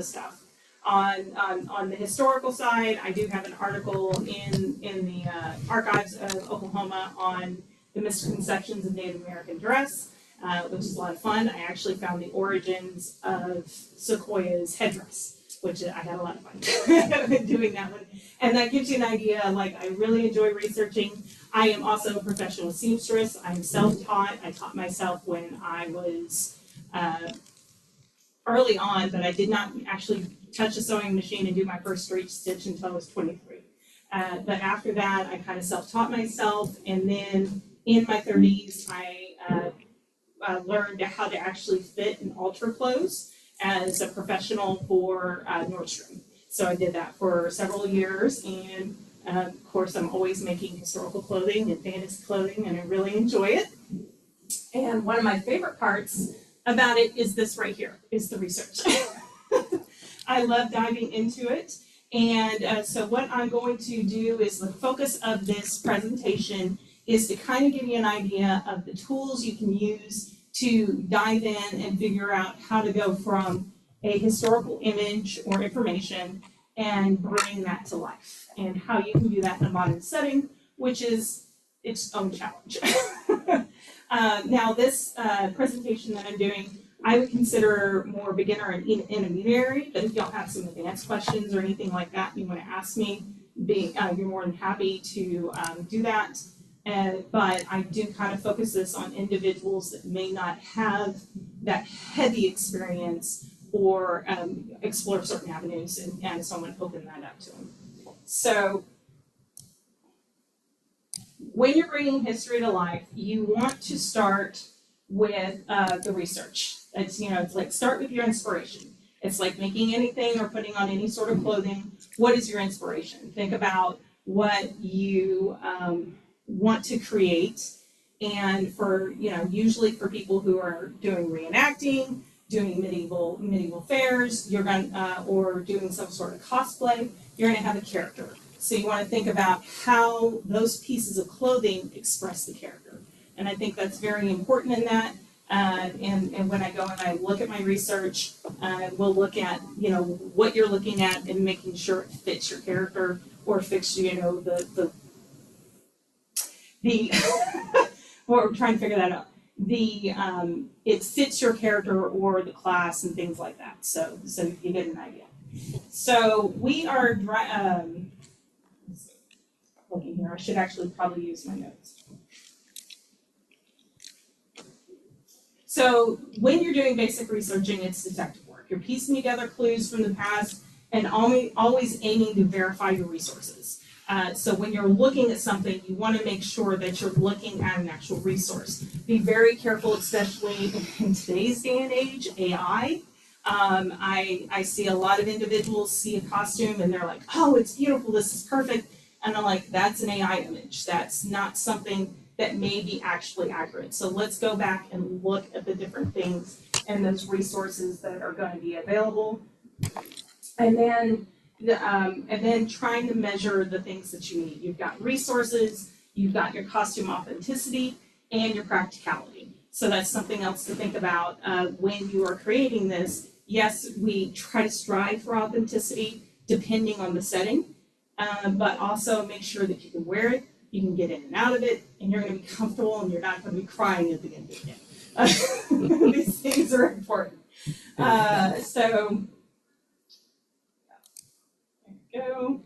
stuff. On the historical side, I do have an article in the archives of Oklahoma on the misconceptions of Native American dress, which is a lot of fun. I actually found the origins of Sequoia's headdress, which I had a lot of fun doing that one. And that gives you an idea, like, I really enjoy researching. I am also a professional seamstress. I'm self-taught. I taught myself when I was early on, but I did not actually touch a sewing machine and do my first straight stitch until I was 23. But after that, I kind of self-taught myself, and then in my 30s, I learned how to actually fit and alter clothes as a professional for Nordstrom. So I did that for several years, and of course, I'm always making historical clothing and fantasy clothing, and I really enjoy it. And one of my favorite parts about it is this right here, is the research. I love diving into it. And so what I'm going to do is the focus of this presentation is to kind of give you an idea of the tools you can use to dive in and figure out how to go from a historical image or information and bring that to life, and how you can do that in a modern setting, which is its own challenge. Now this presentation that I'm doing, I would consider more beginner and intermediary, but if y'all have some advanced questions or anything like that you want to ask me, you're more than happy to do that. But I do kind of focus this on individuals that may not have that heavy experience or explore certain avenues, and so I'm going to open that up to them. So when you're bringing history to life, you want to start with the research. It's like start with your inspiration. It's like making anything or putting on any sort of clothing. What is your inspiration? Think about what you want to create. And for, usually for people who are doing reenacting, doing medieval fairs, you're going or doing some sort of cosplay, you're going to have a character. So you want to think about how those pieces of clothing express the character. And I think that's very important in that. And when I go and I look at my research, we'll look at, what you're looking at and making sure it fits your character or fits, the we're trying to figure that out. It fits your character or the class and things like that. So you get an idea. So we are looking here. I should actually probably use my notes. So when you're doing basic researching, it's detective work. You're piecing together clues from the past and always aiming to verify your resources. So when you're looking at something, you want to make sure that you're looking at an actual resource. Be very careful, especially in today's day and age, AI. I see a lot of individuals see a costume and they're like, oh, it's beautiful, this is perfect. And I'm like, that's an AI image. That's not something that may be actually accurate. So let's go back and look at the different things and those resources that are going to be available. And then trying to measure the things that you need. You've got resources, you've got your costume authenticity, and your practicality. So that's something else to think about when you are creating this. Yes, we try to strive for authenticity depending on the setting, but also make sure that you can wear it, you can get in and out of it, and you're going to be comfortable and you're not going to be crying at the end of the day. These things are important. So go.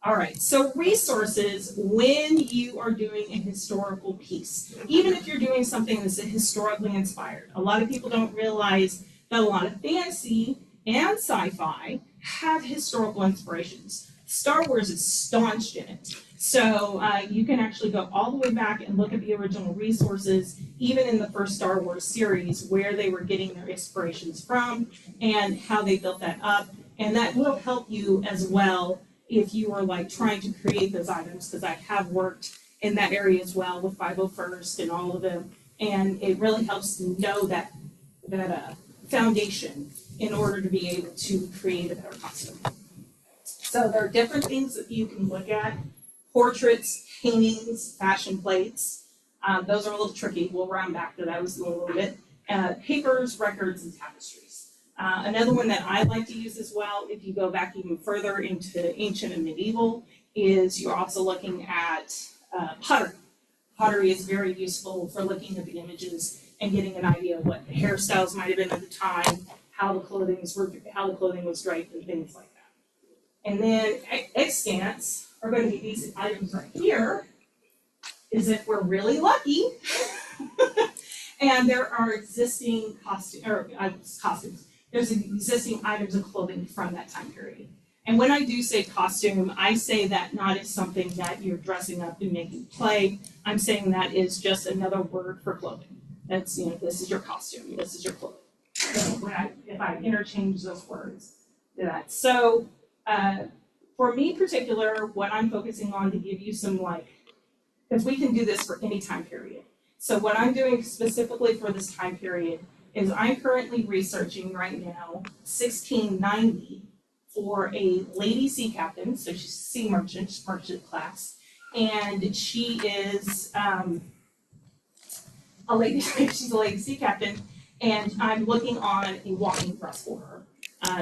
All right, so resources when you are doing a historical piece, even if you're doing something that's historically inspired. A lot of people don't realize that a lot of fantasy and sci-fi have historical inspirations. Star Wars is staunched in it. So you can actually go all the way back and look at the original resources, even in the first Star Wars series, where they were getting their inspirations from and how they built that up. And that will help you as well if you are like trying to create those items, because I have worked in that area as well with 501st and all of them. And it really helps to know that foundation in order to be able to create a better costume. So there are different things that you can look at: portraits, paintings, fashion plates. Those are a little tricky. We'll round back to those in a little bit. Papers, records, and tapestries. Another one that I like to use as well, if you go back even further into ancient and medieval, is you're also looking at pottery. Pottery is very useful for looking at the images and getting an idea of what the hairstyles might have been at the time, how the clothing was draped, and things like that. And then extants are going to be these items right here, is if we're really lucky, and there are existing costumes. There's existing items of clothing from that time period. And when I do say costume, I say that not as something that you're dressing up and making play. I'm saying that is just another word for clothing. That's, this is your costume, this is your clothing. So if I interchange those words to that. So for me in particular, what I'm focusing on to give you some because we can do this for any time period. So what I'm doing specifically for this time period is I'm currently researching right now 1690 for a lady sea captain, so she's sea merchant class, and she is a lady. She's a lady sea captain, and I'm looking on a walking dress for her,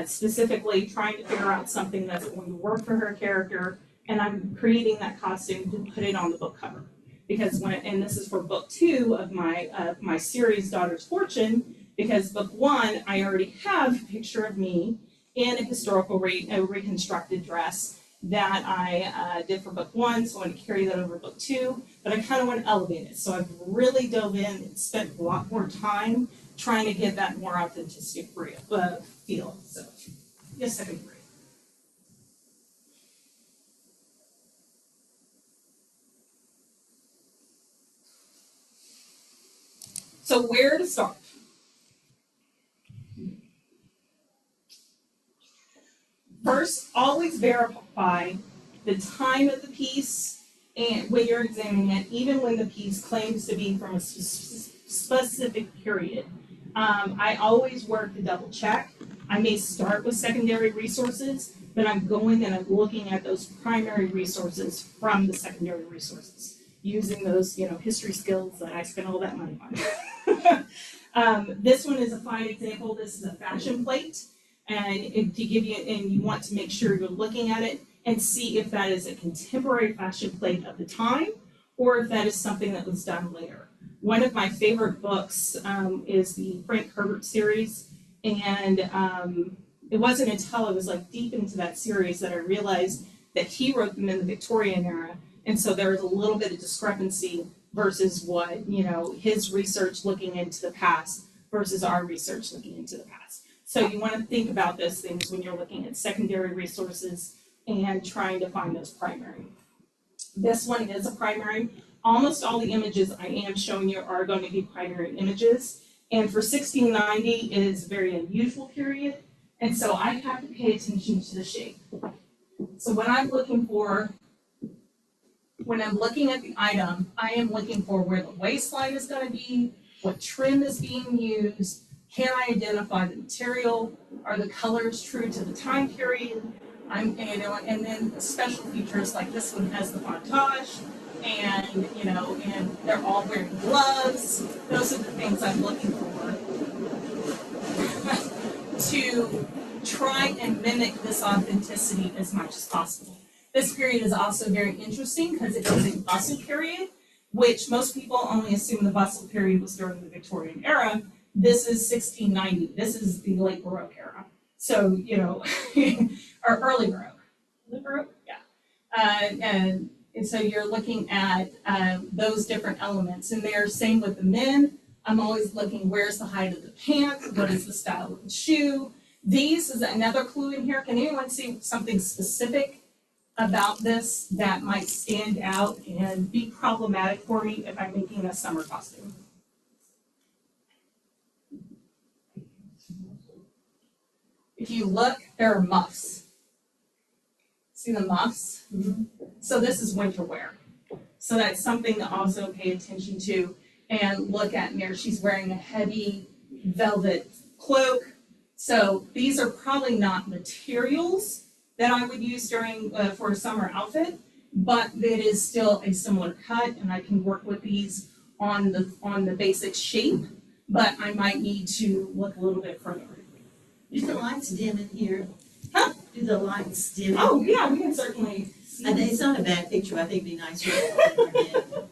specifically trying to figure out something that's going to work for her character, and I'm creating that costume to put it on the book cover. Because and this is for book 2 of my series, Daughter's Fortune, because book 1, I already have a picture of me in a historical reconstructed dress that I did for book 1, so I want to carry that over book 2, but I kind of want to elevate it. So I've really dove in and spent a lot more time trying to get that more authenticity feel. So, yes, I agree. So where to start? First, always verify the time of the piece and when you're examining it, even when the piece claims to be from a specific period. I always work to double check. I may start with secondary resources, but I'm going and I'm looking at those primary resources from the secondary resources, using those history skills that I spent all that money on. This one is a fine example. This is a fashion plate. And to give you, and you want to make sure you're looking at it and see if that is a contemporary fashion plate of the time, or if that is something that was done later. One of my favorite books is the Frank Herbert series, and it wasn't until I was deep into that series that I realized that he wrote them in the Victorian era, and so there was a little bit of discrepancy versus what his research looking into the past versus our research looking into the past. So you want to think about those things when you're looking at secondary resources and trying to find those primary. This one is a primary. Almost all the images I am showing you are going to be primary images. And for 1690, it is a very unusual period. And so I have to pay attention to the shape. So what I'm looking for, when I'm looking at the item, I am looking for where the waistline is going to be, what trim is being used. Can I identify the material? Are the colors true to the time period? And then special features like this one has the montage, and and they're all wearing gloves. Those are the things I'm looking for to try and mimic this authenticity as much as possible. This period is also very interesting because it is a bustle period, which most people only assume the bustle period was during the Victorian era. This is 1690. This is the late Baroque era. So, or early Baroque. Late Baroque? Yeah. And so you're looking at those different elements. And they're same with the men. I'm always looking, where's the height of the pant? What is the style of the shoe? These is another clue in here. Can anyone see something specific about this that might stand out and be problematic for me if I'm making a summer costume? If you look, there are muffs. See the muffs? Mm-hmm. So this is winter wear. So that's something to also pay attention to and look at there. She's wearing a heavy velvet cloak. So these are probably not materials that I would use during for a summer outfit, but it is still a similar cut, and I can work with these on the basic shape, but I might need to look a little bit further. Do the lights dim in here? Huh? Do the lights dim? Oh, yeah, we can certainly see. I think it's not a bad picture. I think it'd be nicer if it were dim.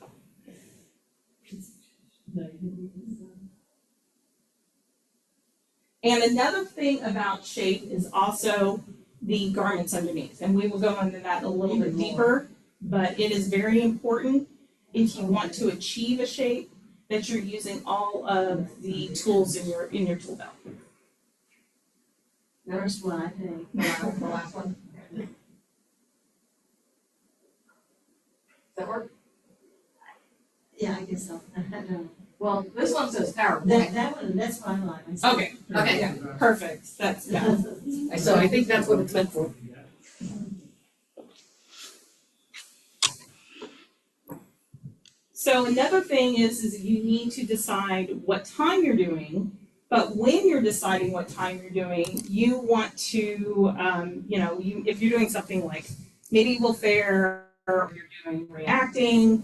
And another thing about shape is also the garments underneath, and we will go into that a little bit deeper, but it is very important if you want to achieve a shape that you're using all of the tools in your tool belt. First one, I think. The last one. Does that work? Yeah, I guess so. I don't know. Well, this one says PowerPoint. That one, that's what I like. Okay, Okay. yeah, perfect, that's, yeah. So I think that's what it's meant for. So another thing is you need to decide what time you're doing, but when you're deciding what time you're doing, you want to, if you're doing something like medieval fair, or you're doing reacting,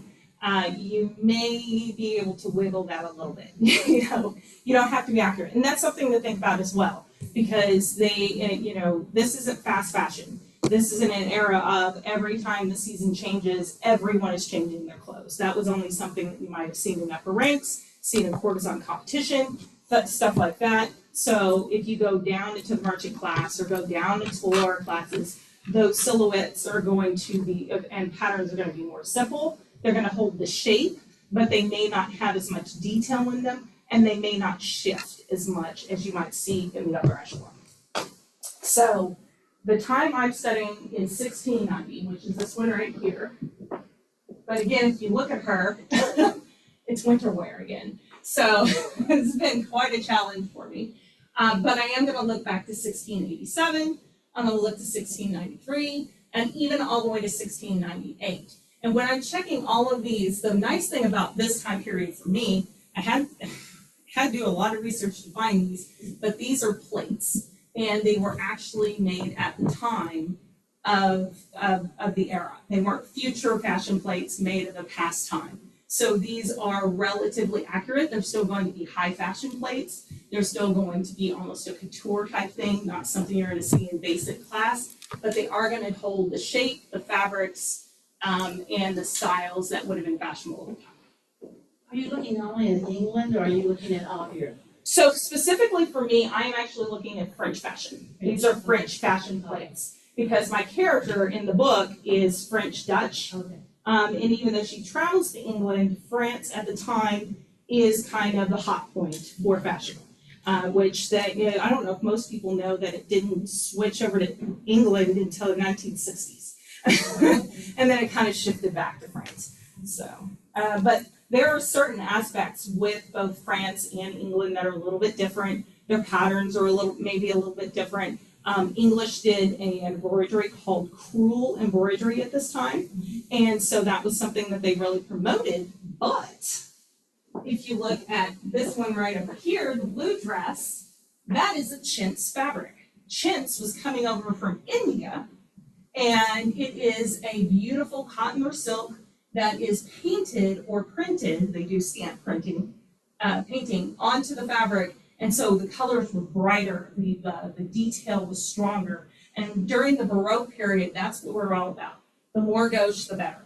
you may be able to wiggle that a little bit. You don't have to be accurate. And that's something to think about as well, because this isn't fast fashion. This is in an era of every time the season changes, everyone is changing their clothes. That was only something that you might have seen in upper ranks, seen in courtesan competition, stuff like that. So if you go down into the marching class or go down into lower classes, those silhouettes are going to be, and patterns are going to be more simple. They're going to hold the shape, but they may not have as much detail in them, and they may not shift as much as you might see in the upper echelon. So the time I'm studying is 1690, which is this one right here. But again, if you look at her, it's winter wear again. So it's been quite a challenge for me. But I am going to look back to 1687. I'm going to look to 1693, and even all the way to 1698. And when I'm checking all of these, the nice thing about this time period for me, I had to do a lot of research to find these, but these are plates, and they were actually made at the time of the era. They weren't future fashion plates made at the past time. So these are relatively accurate. They're still going to be high fashion plates. They're still going to be almost a couture type thing, not something you're going to see in basic class, but they are going to hold the shape, the fabrics, and the styles that would have been fashionable. Are you looking only at England, or are you looking at all of Europe? So specifically for me, I am actually looking at French fashion. These are French fashion plates, because my character in the book is French-Dutch. Okay. And even though she travels to England, France at the time is kind of the hot point for fashion. Which I don't know if most people know that it didn't switch over to England until the 1960s. And then it kind of shifted back to France. So, but there are certain aspects with both France and England that are a little bit different. Their patterns are maybe a little bit different. English did an embroidery called crewel embroidery at this time. And so that was something that they really promoted. But if you look at this one right over here, the blue dress, that is a chintz fabric. Chintz was coming over from India, and it is a beautiful cotton or silk that is painted or printed, they do stamp printing, painting onto the fabric, and so the colors were brighter, the detail was stronger. And during the Baroque period, that's what we're all about. The more gauche, the better.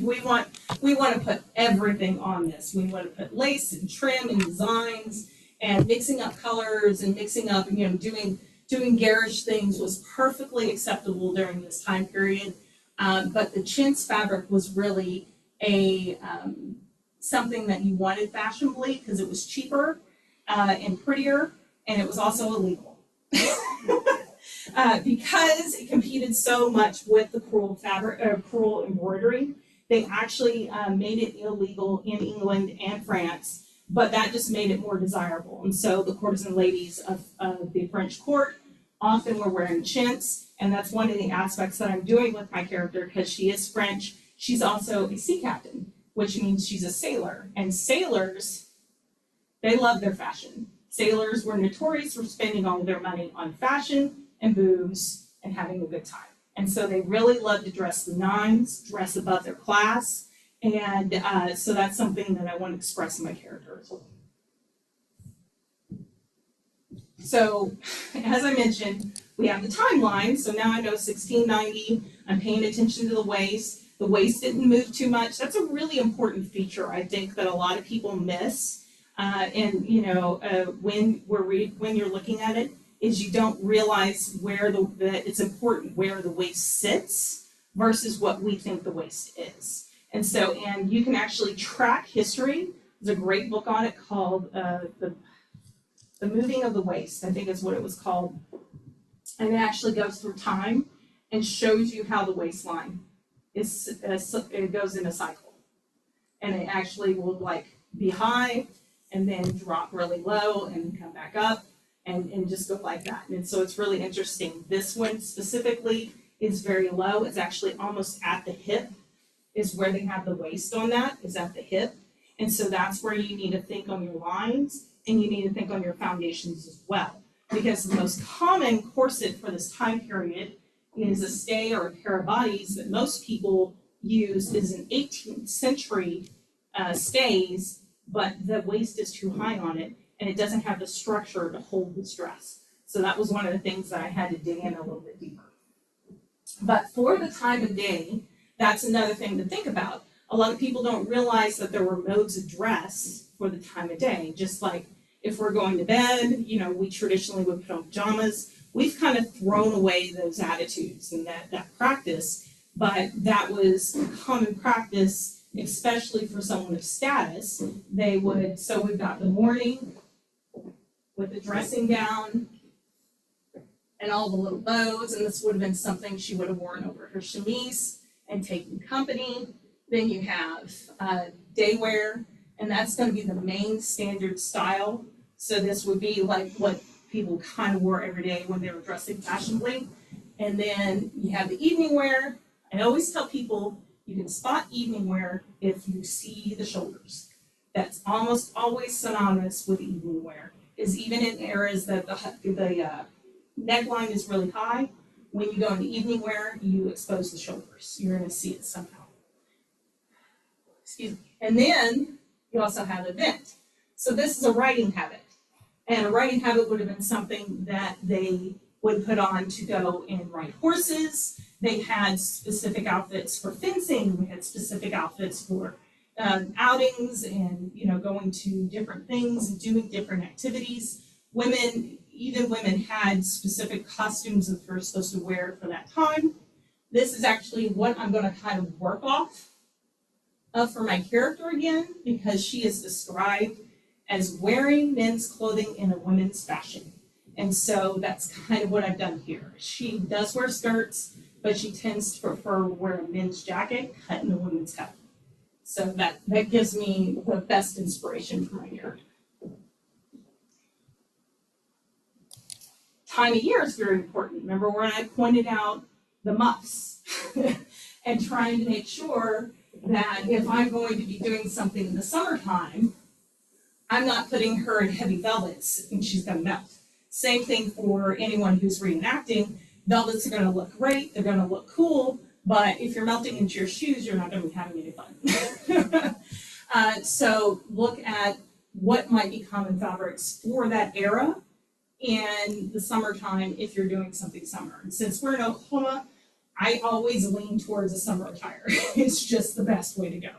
we want to put everything on this. We want to put lace and trim and designs, and mixing up colors and mixing up, doing garish things was perfectly acceptable during this time period. But the chintz fabric was really something that you wanted fashionably because it was cheaper and prettier, and it was also illegal. Because it competed so much with the crewel embroidery, they actually made it illegal in England and France, but that just made it more desirable. And so the courtesan ladies of the French court often were wearing chintz, and that's one of the aspects that I'm doing with my character, because she is French. She's also a sea captain, which means she's a sailor. And sailors, they love their fashion. Sailors were notorious for spending all of their money on fashion and booze and having a good time. And so they really love to dress the nines, dress above their class. And so that's something that I want to express in my character as well. So, as I mentioned, we have the timeline. So now I know 1690. I'm paying attention to the waist. The waist didn't move too much. That's a really important feature, I think, that a lot of people miss. And you know, when you're looking at it, is you don't realize that it's important where the waist sits versus what we think the waist is. And so, and you can actually track history. There's a great book on it called The Moving of the Waist, I think is what it was called. And it actually goes through time and shows you how the waistline it goes in a cycle. And it actually will like be high and then drop really low and come back up and just go like that. And so it's really interesting. This one specifically is very low. It's actually almost at the hip is where they have the waist on that, is at the hip. And so that's where you need to think on your lines and you need to think on your foundations as well. Because the most common corset for this time period is a stay or a pair of bodies that most people use is an 18th century stays, but the waist is too high on it and it doesn't have the structure to hold this dress. So that was one of the things that I had to dig in a little bit deeper. But for the time of day, that's another thing to think about. A lot of people don't realize that there were modes of dress for the time of day. Just like if we're going to bed, you know, we traditionally would put on pajamas. We've kind of thrown away those attitudes and that practice, but that was a common practice, especially for someone of status. So we've got the morning with the dressing gown and all the little bows, and this would have been something she would have worn over her chemise and taken company. Then you have day wear, and that's going to be the main standard style. So this would be like what people kind of wore every day when they were dressing fashionably. And then you have the evening wear. I always tell people you can spot evening wear if you see the shoulders. That's almost always synonymous with evening wear, is even in areas that the neckline is really high. When you go into evening wear, you expose the shoulders. You're going to see it somehow. Excuse me. And then you also have event. So this is a riding habit. And a riding habit would have been something that they would put on to go and ride horses. They had specific outfits for fencing. They had specific outfits for outings and, you know, going to different things and doing different activities. Even women had specific costumes that they're supposed to wear for that time. This is actually what I'm going to kind of work off of for my character again, because she is described as wearing men's clothing in a women's fashion. And so that's kind of what I've done here. She does wear skirts, but she tends to prefer to wear a men's jacket cut in a women's cut. So that gives me the best inspiration for my character. Time of year is very important. Remember when I pointed out the muffs and trying to make sure that if I'm going to be doing something in the summertime, I'm not putting her in heavy velvets and she's going to melt. Same thing for anyone who's reenacting. Velvets are going to look great, they're going to look cool, but if you're melting into your shoes, you're not going to be having any fun. So look at what might be common fabrics for that era in the summertime if you're doing something summer. And since we're in Oklahoma, I always lean towards a summer attire. It's just the best way to go.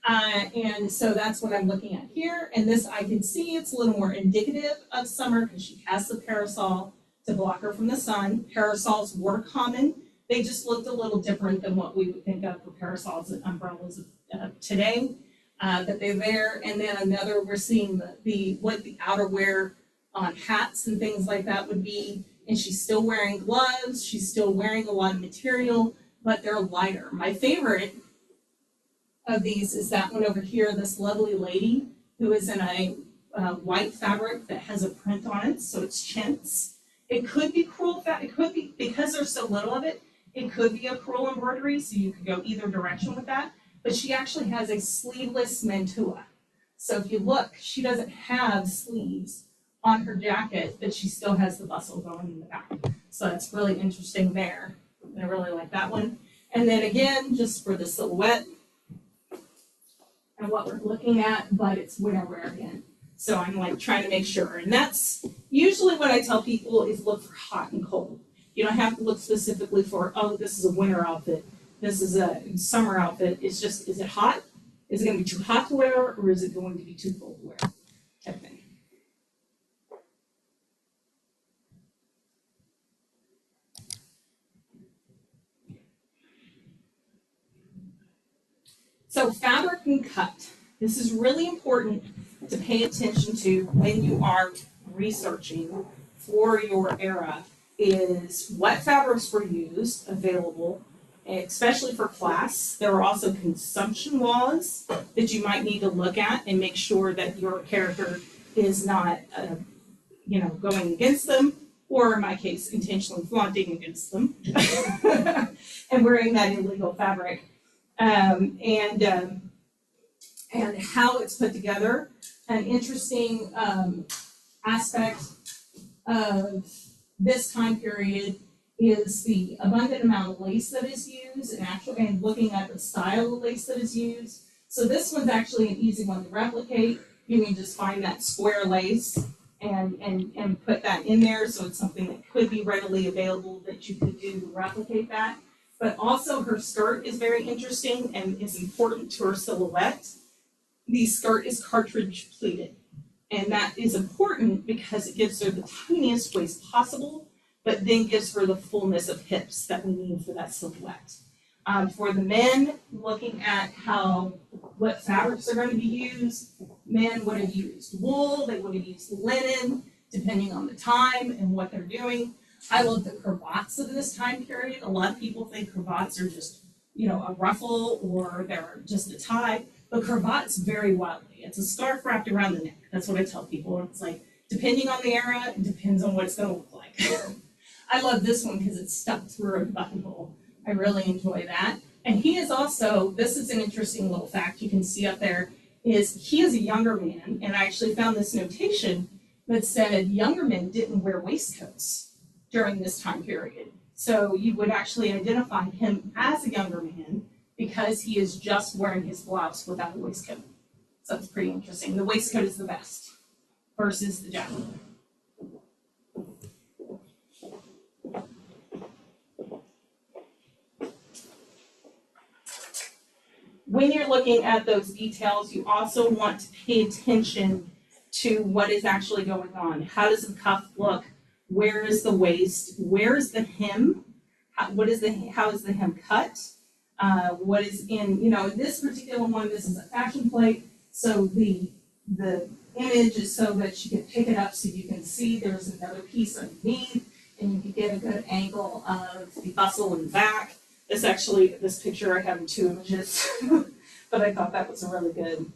And so that's what I'm looking at here. And this I can see it's a little more indicative of summer because she has the parasol to block her from the sun. Parasols were common. They just looked a little different than what we would think of for parasols and umbrellas today that they're there. And then another, we're seeing what the outerwear on hats and things like that would be. And she's still wearing gloves. She's still wearing a lot of material, but they're lighter. My favorite of these is that one over here, this lovely lady who is in a white fabric that has a print on it, so it's chintz. It could be crewel fabric, it could be, because there's so little of it, it could be a crewel embroidery, so you could go either direction with that, but she actually has a sleeveless mantua. So if you look, she doesn't have sleeves on her jacket, but she still has the bustle going in the back. So that's really interesting there. I really like that one. And then again, just for the silhouette, and what we're looking at, but it's wear again. So I'm like trying to make sure, and that's usually what I tell people is look for hot and cold. You don't have to look specifically for, oh, this is a winter outfit, this is a summer outfit. It's just, is it hot? Is it gonna be too hot to wear, or is it going to be too cold to wear? Type thing. So fabric and cut. This is really important to pay attention to when you are researching for your era, is what fabrics were used, available, especially for class. There are also consumption laws that you might need to look at and make sure that your character is not, going against them, or in my case, intentionally flaunting against them and wearing that illegal fabric. And how it's put together. An interesting aspect of this time period is the abundant amount of lace that is used, and looking at the style of lace that is used. So this one's actually an easy one to replicate. You can just find that square lace and put that in there, so it's something that could be readily available that you could do to replicate that. But also her skirt is very interesting and is important to her silhouette. The skirt is cartridge pleated, and that is important because it gives her the tiniest waist possible, but then gives her the fullness of hips that we need for that silhouette. For the men, looking at what fabrics are going to be used, men would have used wool, they would have used linen, depending on the time and what they're doing. I love the cravats of this time period. A lot of people think cravats are just, a ruffle or they're just a tie, but cravats vary wildly. It's a scarf wrapped around the neck. That's what I tell people. It's like, depending on the era, it depends on what it's going to look like. I love this one because it's stuck through a buttonhole. I really enjoy that. And he is also, this is an interesting little fact you can see up there, is he is a younger man, and I actually found this notation that said younger men didn't wear waistcoats during this time period. So you would actually identify him as a younger man because he is just wearing his blouse without a waistcoat. So that's pretty interesting. The waistcoat is the best versus the jacket. When you're looking at those details, you also want to pay attention to what is actually going on. How does the cuff look? Where is the waist? Where is the hem? How is the hem cut? What is in this particular one, this is a fashion plate. So the image is so that you can pick it up so you can see there's another piece underneath and you can get a good angle of the bustle in the back. This picture I have in two images, but I thought that was a really good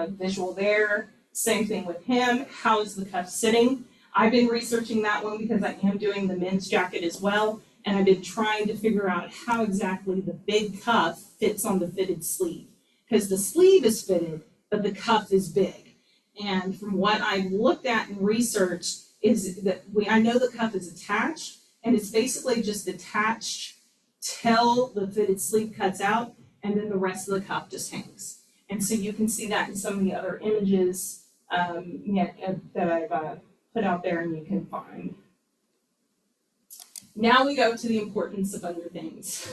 visual there. Same thing with him. How is the cuff sitting? I've been researching that one because I am doing the men's jacket as well, and I've been trying to figure out how exactly the big cuff fits on the fitted sleeve. Because the sleeve is fitted, but the cuff is big. And from what I've looked at and researched is that I know the cuff is attached, and it's basically just attached till the fitted sleeve cuts out, and then the rest of the cuff just hangs. And so you can see that in some of the other images that I've put out there and you can find. Now we go to the importance of other things.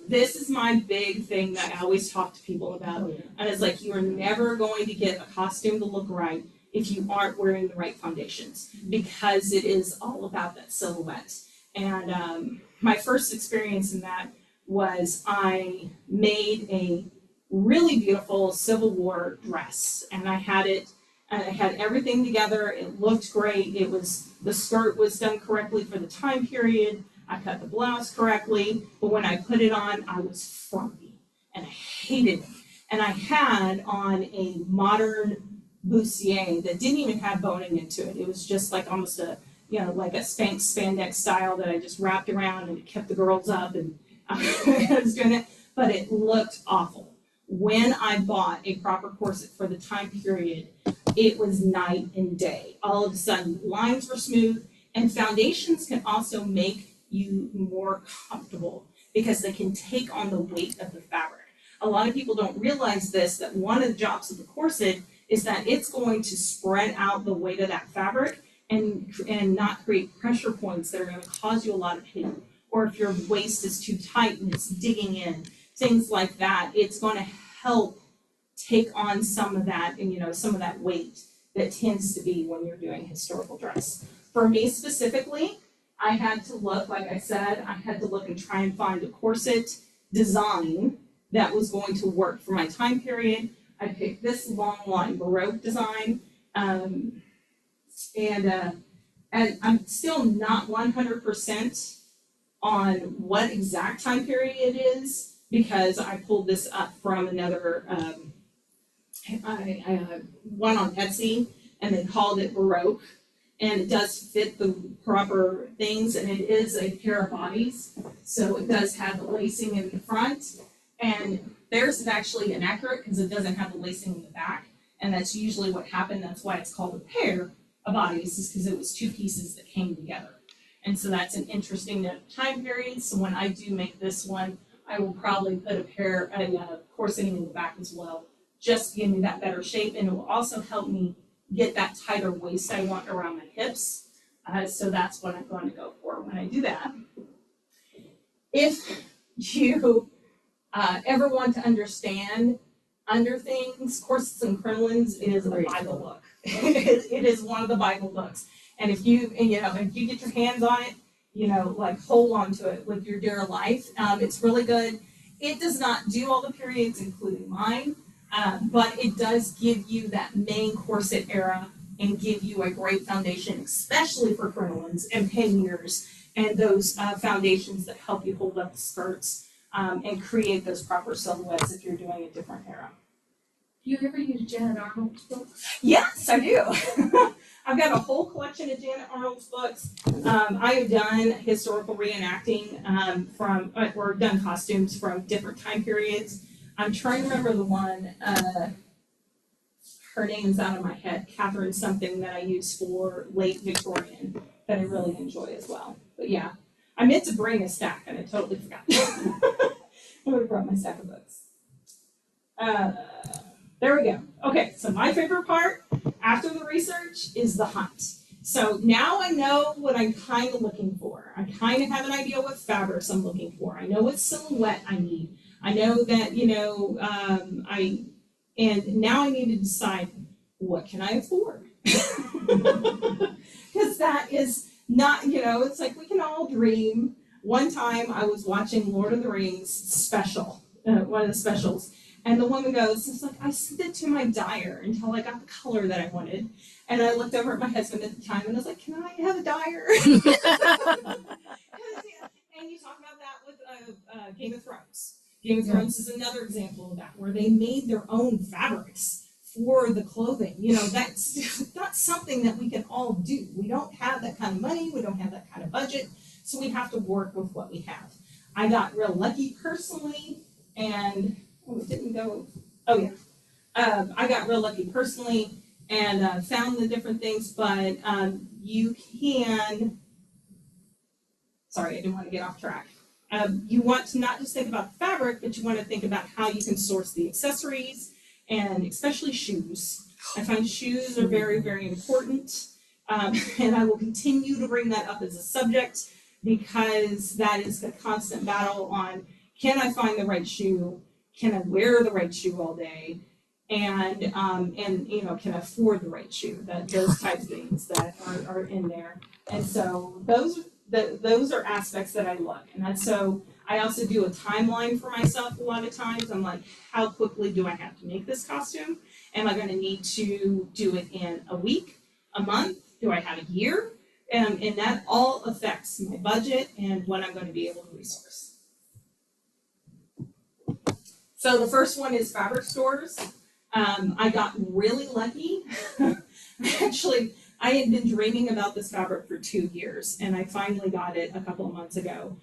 This is my big thing that I always talk to people about. And it's like, you are never going to get a costume to look right if you aren't wearing the right foundations, because it is all about that silhouette. And my first experience in that was I made a really beautiful Civil War dress, and I had everything together. It looked great. The skirt was done correctly for the time period. I cut the blouse correctly, but when I put it on, I was frumpy and I hated it. And I had on a modern bustier that didn't even have boning into it. It was just like almost like a spandex style that I just wrapped around, and it kept the girls up, and I was doing it, but it looked awful. When I bought a proper corset for the time period, it was night and day. All of a sudden, lines were smooth, and foundations can also make you more comfortable because they can take on the weight of the fabric. A lot of people don't realize this, that one of the jobs of the corset is that it's going to spread out the weight of that fabric and not create pressure points that are going to cause you a lot of pain. Or if your waist is too tight and it's digging in, things like that, it's going to help take on some of that, and some of that weight that tends to be when you're doing historical dress. For me specifically, I had to look, like I said, I had to look and try and find a corset design that was going to work for my time period. I picked this long line Baroque design, and I'm still not 100% on what exact time period it is, because I pulled this up from another one on Etsy, and they called it Baroque, and it does fit the proper things, and it is a pair of bodies, so it does have the lacing in the front, and theirs is actually inaccurate because it doesn't have the lacing in the back, and that's usually what happened. That's why it's called a pair of bodies, is because it was two pieces that came together. And so that's an interesting time period. So when I do make this one, I will probably put a corseting in the back as well, just to give me that better shape, and it will also help me get that tighter waist I want around my hips. So that's what I'm going to go for when I do that. If you ever want to understand under things, corsets and crinolines is a Bible book. It is one of the Bible books. And if you get your hands on it, like hold on to it with your dear life. It's really good. It does not do all the periods, including mine, but it does give you that main corset era and give you a great foundation, especially for crinolines and panniers and those foundations that help you hold up the skirts and create those proper silhouettes if you're doing a different era. Do you ever use Janet Arnold's books? Yes, I do. I've got a whole collection of Janet Arnold's books. I have done historical reenacting or done costumes from different time periods. I'm trying to remember the one, her name is out of my head, Catherine something, that I use for late Victorian that I really enjoy as well. But yeah, I meant to bring a stack and I totally forgot. I would have brought my stack of books. There we go. Okay, so my favorite part after the research is the hunt. So now I know what I'm kind of looking for. I kind of have an idea what fabrics I'm looking for. I know what silhouette I need. I know that, and now I need to decide, what can I afford? Because that is not, it's like we can all dream. One time I was watching Lord of the Rings special, one of the specials, and the woman goes, it's like, I sent it to my dyer until I got the color that I wanted. And I looked over at my husband at the time and I was like, can I have a dyer? And you talk about that with Game of Thrones. Game of Thrones is another example of that, where they made their own fabrics for the clothing. That's not something that we can all do. We don't have that kind of money. We don't have that kind of budget. So we have to work with what we have. I got real lucky personally, and it didn't go. Oh yeah, I got real lucky personally and found the different things. But you can. Sorry, I didn't want to get off track. You want to not just think about the fabric, but you want to think about how you can source the accessories, and especially shoes. I find shoes are very, very important, and I will continue to bring that up as a subject because that is a constant battle on, can I find the right shoe? Can I wear the right shoe all day? And can I afford the right shoe? Those types of things that are in there. And so those are aspects that I look. And so I also do a timeline for myself a lot of times. I'm like, how quickly do I have to make this costume? Am I going to need to do it in a week, a month? Do I have a year? And that all affects my budget and what I'm going to be able to resource. So the first one is fabric stores. I got really lucky. I had been dreaming about this fabric for 2 years, and I finally got it a couple of months ago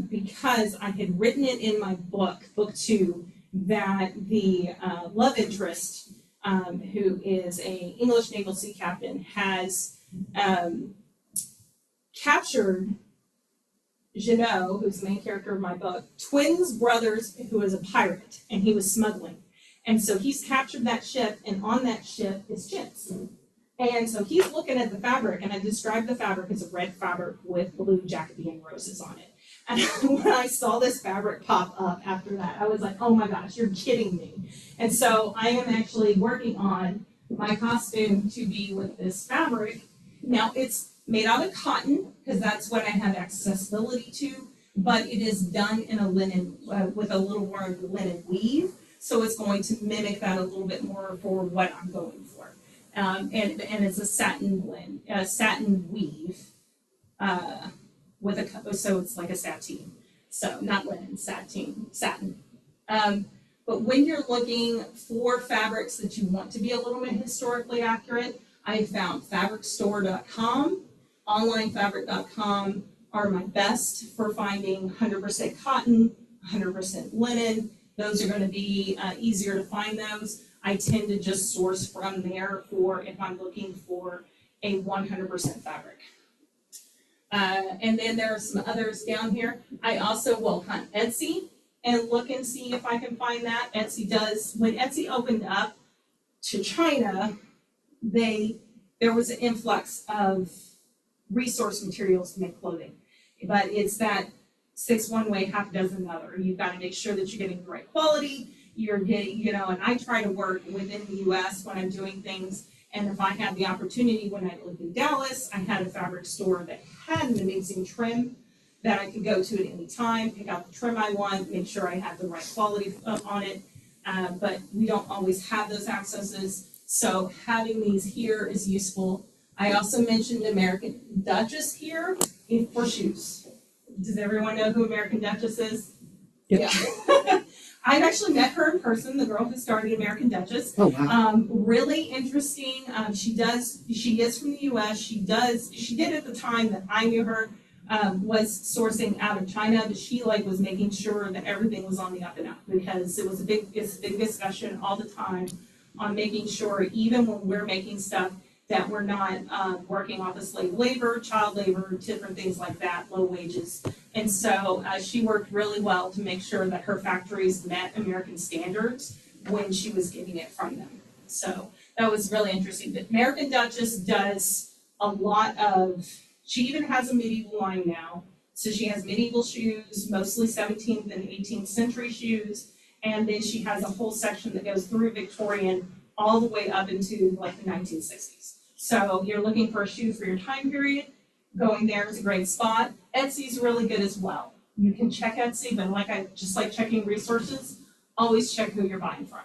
because I had written it in my book 2, that the love interest, who is an English naval sea captain, has captured Jeannot, who's the main character of my book, twins brothers, who is a pirate, and he was smuggling. And so he's captured that ship, and on that ship is chimps. And so he's looking at the fabric, and I described the fabric as a red fabric with blue Jacobean roses on it. And when I saw this fabric pop up after that, I was like, oh my gosh, you're kidding me. And so I am actually working on my costume to be with this fabric. Now it's made out of cotton, because that's what I have accessibility to, but it is done in a linen, with a little more linen weave. So it's going to mimic that a little bit more for what I'm going for. And it's a satin blend, satin weave, so it's like a sateen. So not linen, satin. But when you're looking for fabrics that you want to be a little bit historically accurate, I found fabricstore.com, onlinefabric.com are my best for finding 100% cotton, 100% linen. Those are going to be easier to find those. I tend to just source from there for if I'm looking for a 100% fabric. And then there are some others down here. I also will hunt Etsy and look and see if I can find that. Etsy does, when Etsy opened up to China, there was an influx of resource materials to make clothing. But it's that 6 one way, half a dozen another. You've got to make sure that you're getting the right quality. You're getting, and I try to work within the US when I'm doing things. And if I had the opportunity when I lived in Dallas, I had a fabric store that had an amazing trim that I could go to at any time, pick out the trim I want, make sure I had the right quality on it. But we don't always have those accesses. So having these here is useful. I also mentioned American Duchess here for shoes. Does everyone know who American Duchess is? Yep. Yeah. I've actually met her in person, the girl who started American Duchess. Oh, wow. Really interesting. She is from the US. She did at the time that I knew her, was sourcing out of China, but she was making sure that everything was on the up and up, because it's a big discussion all the time on making sure, even when we're making stuff, that we're not working off of slave labor, child labor, different things like that, low wages. And so she worked really well to make sure that her factories met American standards when she was getting it from them. So that was really interesting. But American Duchess does a lot of, she even has a medieval line now. So she has medieval shoes, mostly 17th and 18th century shoes. And then she has a whole section that goes through Victorian all the way up into the 1960s. So you're looking for a shoe for your time period, going there is a great spot. Etsy's really good as well. You can check Etsy, but just like checking resources, always check who you're buying from.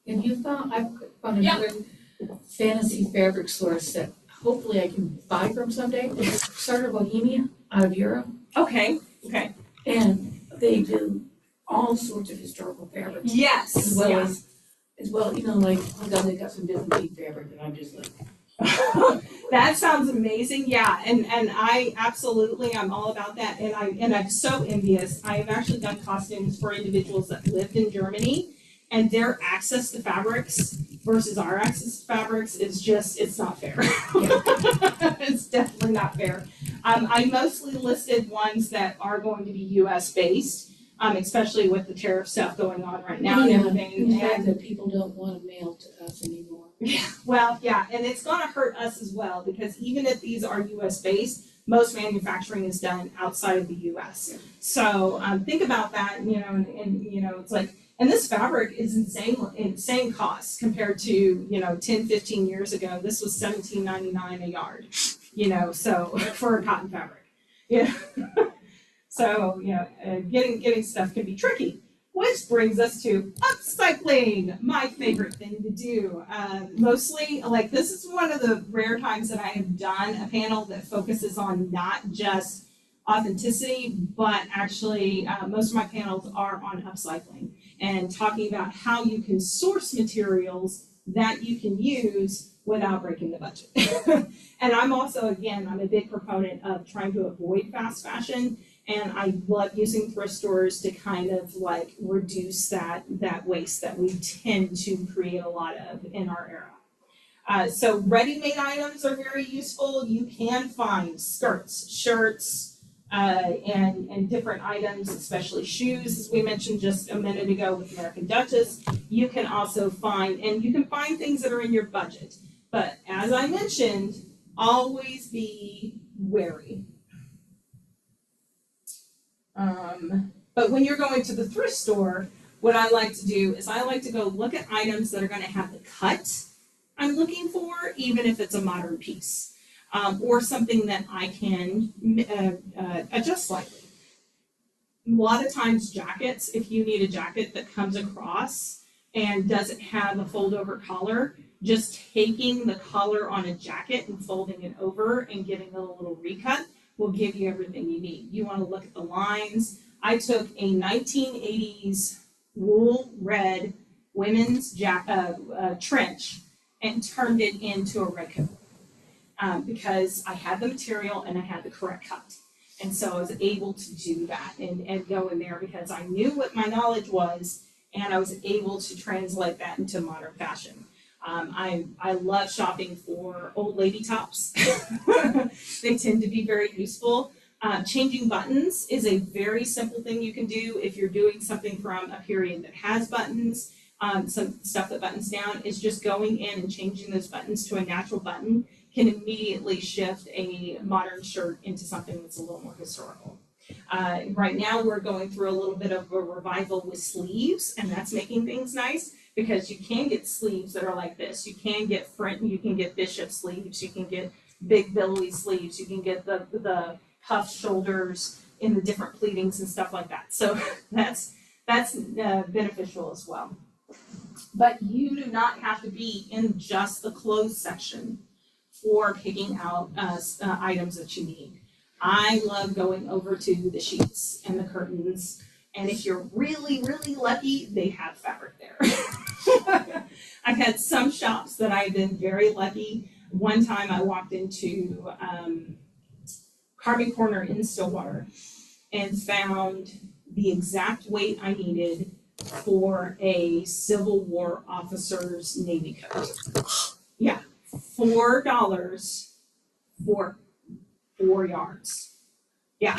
And I've found another fantasy fabric source that hopefully I can buy from someday. It's Starter Bohemia out of Europe. Okay. And they do all sorts of historical fabrics. Yes. As well, oh God, they got some Byzantine fabric and I'm just like. That sounds amazing. Yeah, and I'm all about that. And I'm so envious. I have actually done costumes for individuals that lived in Germany, and their access to fabrics versus our access to fabrics is it's not fair. It's definitely not fair. I mostly listed ones that are going to be US based, especially with the tariff stuff going on right now and everything. The fact that people don't want to mail to us anymore. Well, yeah, and it's going to hurt us as well, because even if these are US based, most manufacturing is done outside of the US. So think about that, and it's like, and this fabric is insane cost compared to 10, 15 years ago. This was $17.99 a yard, so for a cotton fabric. Yeah. So getting stuff can be tricky. Which brings us to upcycling, my favorite thing to do. Mostly, this is one of the rare times that I have done a panel that focuses on not just authenticity, but actually most of my panels are on upcycling and talking about how you can source materials that you can use without breaking the budget. And I'm also, I'm a big proponent of trying to avoid fast fashion. And I love using thrift stores to kind of reduce that waste that we tend to create a lot of in our era. So ready-made items are very useful. You can find skirts, shirts, and different items, especially shoes, as we mentioned just a minute ago with American Duchess. You can also find, and you can find things that are in your budget. But as I mentioned, always be wary. But when you're going to the thrift store, what I like to do is I like to go look at items that are going to have the cut I'm looking for, even if it's a modern piece, or something that I can adjust slightly. A lot of times jackets, if you need a jacket that comes across and doesn't have a fold over collar, just taking the collar on a jacket and folding it over and giving it a little recut will give you everything you need. You want to look at the lines. I took a 1980s wool red women's trench and turned it into a red coat because I had the material and I had the correct cut. And so I was able to do that and go in there because I knew what my knowledge was and I was able to translate that into modern fashion. I love shopping for old lady tops. They tend to be very useful. Changing buttons is a very simple thing you can do if you're doing something from a period that has buttons. Some stuff that buttons down is just going in and changing those buttons to a natural button can immediately shift a modern shirt into something that's a little more historical. Right now we're going through a little bit of a revival with sleeves, and that's making things nice because you can get sleeves that are like this. You can get you can get bishop sleeves, you can get big billowy sleeves, you can get the puffed shoulders in the different pleatings and stuff like that. So that's beneficial as well. But you do not have to be in just the clothes section for picking out items that you need. I love going over to the sheets and the curtains, and if you're really, really lucky, they have fabric there. I've had some shops that I've been very lucky. One time I walked into Carbon Corner in Stillwater and found the exact weight I needed for a Civil War officer's Navy coat. Yeah, $4 for 4 yards. Yeah,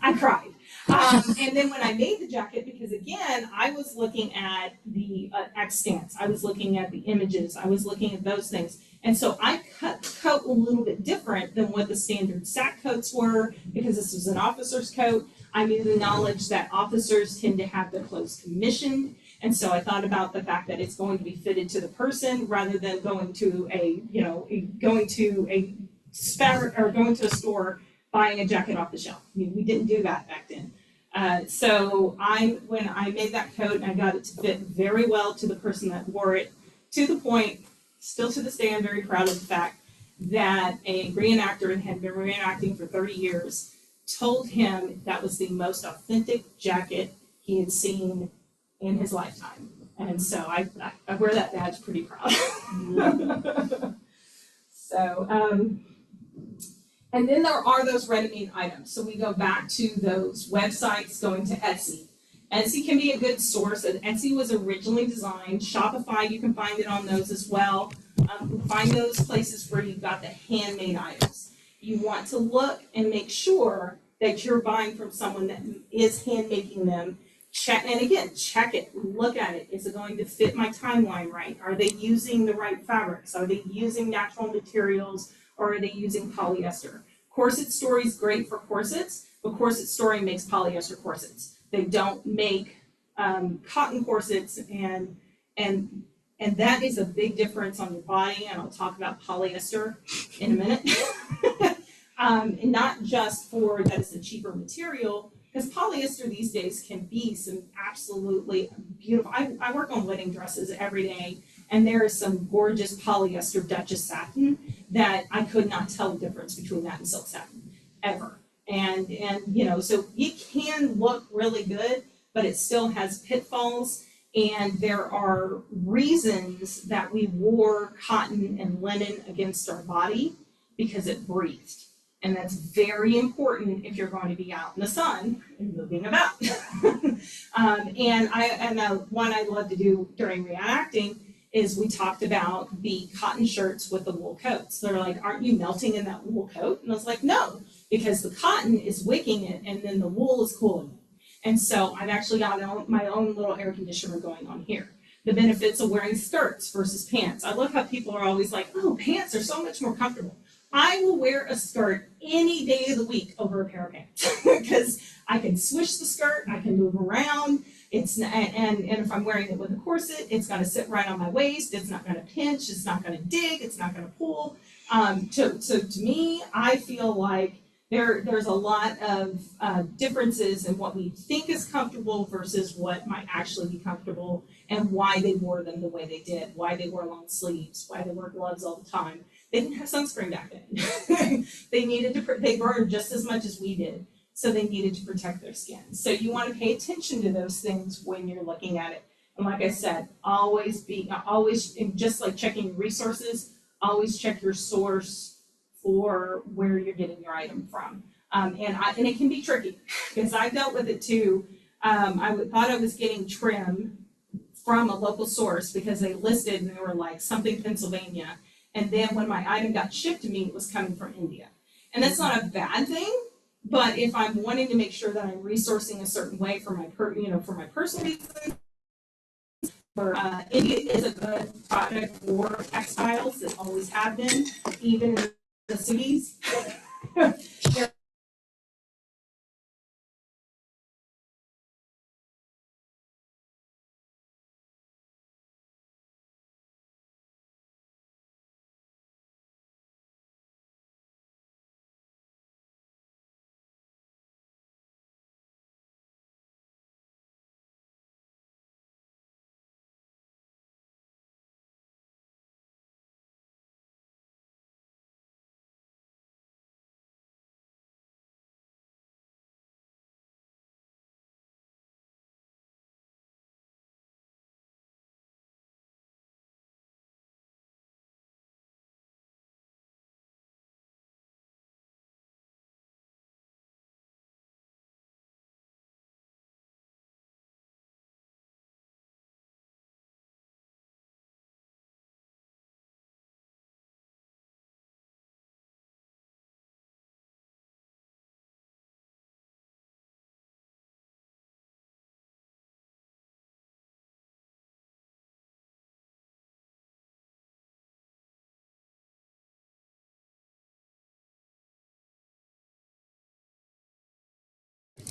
I cried. And then when I made the jacket, because again, I was looking at the extants, I was looking at the images, I was looking at those things. And so I cut the coat a little bit different than what the standard sack coats were, because this was an officer's coat. I knew the knowledge that officers tend to have their clothes commissioned. And so I thought about the fact that it's going to be fitted to the person rather than going to going to a store buying a jacket off the shelf. I mean, we didn't do that back then. So when I made that coat, and I got it to fit very well to the person that wore it, to the point, still to this day, I'm very proud of the fact that a reenactor and had been reenacting for 30 years told him that was the most authentic jacket he had seen in his lifetime. And so I wear that badge pretty proud. So, and then there are those ready-made items. So we go back to those websites, going to Etsy. Etsy can be a good source. And Etsy was originally designed. Shopify, you can find it on those as well. Find those places where you've got the handmade items. You want to look and make sure that you're buying from someone that is hand making them. Check, and again, check it, look at it. Is it going to fit my timeline right? Are they using the right fabrics? Are they using natural materials? Or are they using polyester? Corset Story is great for corsets, but Corset Story makes polyester corsets. They don't make cotton corsets, and that is a big difference on your body, and I'll talk about polyester in a minute. And not just for that it's a cheaper material, because polyester these days can be some absolutely beautiful. I work on wedding dresses every day, and there is some gorgeous polyester Duchess satin that I could not tell the difference between that and silk satin ever. And so it can look really good, but it still has pitfalls. And there are reasons that we wore cotton and linen against our body because it breathed. And that's very important if you're going to be out in the sun and moving about. One I love to do during reenacting is we talked about the cotton shirts with the wool coats. They're like, aren't you melting in that wool coat? And I was like, no, because the cotton is wicking it and then the wool is cooling it. And so I've actually got my own little air conditioner going on here. The benefits of wearing skirts versus pants. I love how people are always like, oh, pants are so much more comfortable. I will wear a skirt any day of the week over a pair of pants because I can swish the skirt, I can move around. And if I'm wearing it with a corset, it's going to sit right on my waist. It's not going to pinch. It's not going to dig. It's not going to pull. So to me, I feel like there's a lot of differences in what we think is comfortable versus what might actually be comfortable, and why they wore them the way they did, why they wore long sleeves, why they wore gloves all the time. They didn't have sunscreen back then. They burned just as much as we did, so they needed to protect their skin. So you want to pay attention to those things when you're looking at it. And like I said, always, just like checking resources, always check your source for where you're getting your item from. And it can be tricky because I dealt with it too. I thought I was getting trim from a local source because they listed and they were like something Pennsylvania. And then when my item got shipped to me, it was coming from India. And that's not a bad thing, but if I'm wanting to make sure that I'm resourcing a certain way for my for my personal reasons, India is a good product for textiles. It always have been, even in the cities.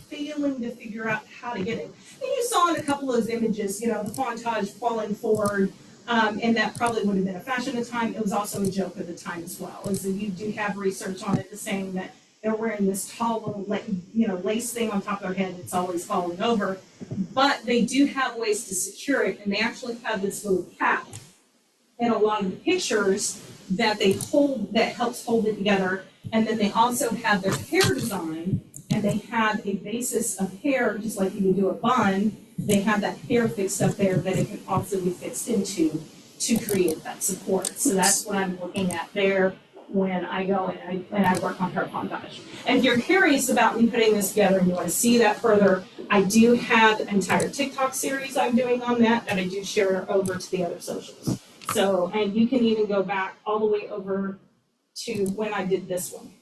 Failing to figure out how to get it. And you saw in a couple of those images, the fontage falling forward, and that probably would have been a fashion at the time. It was also a joke at the time as well. Is that you do have research on it saying that they're wearing this tall little, lace thing on top of their head that's always falling over, but they do have ways to secure it, and they actually have this little cap in a lot of the pictures that they hold that helps hold it together, and then they also have their hair design. And they have a basis of hair, just like you would do a bun. They have that hair fixed up there that it can also be fixed into to create that support. So that's what I'm looking at there when I go and I work on hair fontage. And if you're curious about me putting this together and you want to see that further, I do have an entire TikTok series I'm doing on that I do share over to the other socials. So, and you can even go back all the way over to when I did this one.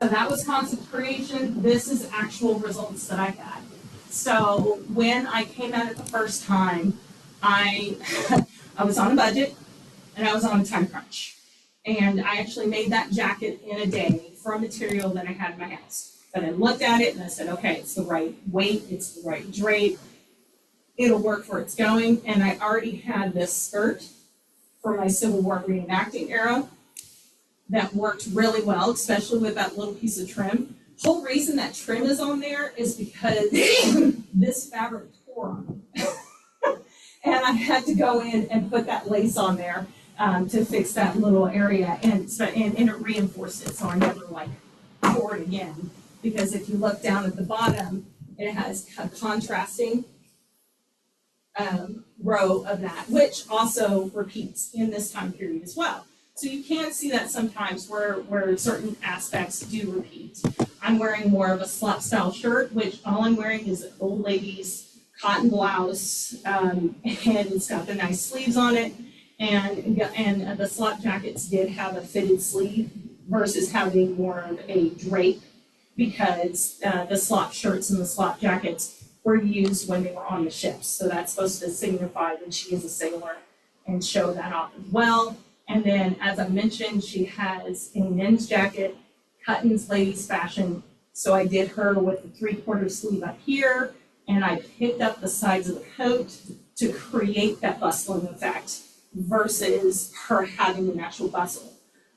So that was concept creation. This is actual results that I had. So when I came at it the first time, I was on a budget and I was on a time crunch. And I actually made that jacket in a day from material that I had in my house. But I looked at it and I said, okay, it's the right weight, it's the right drape, it'll work for its going. And I already had this skirt for my Civil War reenacting era that worked really well, especially with that little piece of trim. Whole reason that trim is on there is because this fabric tore on me. And I had to go in and put that lace on there to fix that little area, and it reinforced it so I never tore it again. Because if you look down at the bottom, it has a contrasting row of that, which also repeats in this time period as well. So you can see that sometimes where certain aspects do repeat. I'm wearing more of a slop style shirt, which all I'm wearing is an old lady's cotton blouse, and it's got the nice sleeves on it. And the slop jackets did have a fitted sleeve versus having more of a drape, because the slop shirts and the slop jackets were used when they were on the ships. So that's supposed to signify that she is a sailor and show that off as well. And then, as I mentioned, she has a men's jacket, Hutton's ladies fashion. So I did her with the 3/4 sleeve up here, and I picked up the sides of the coat to create that bustling effect versus her having the natural bustle.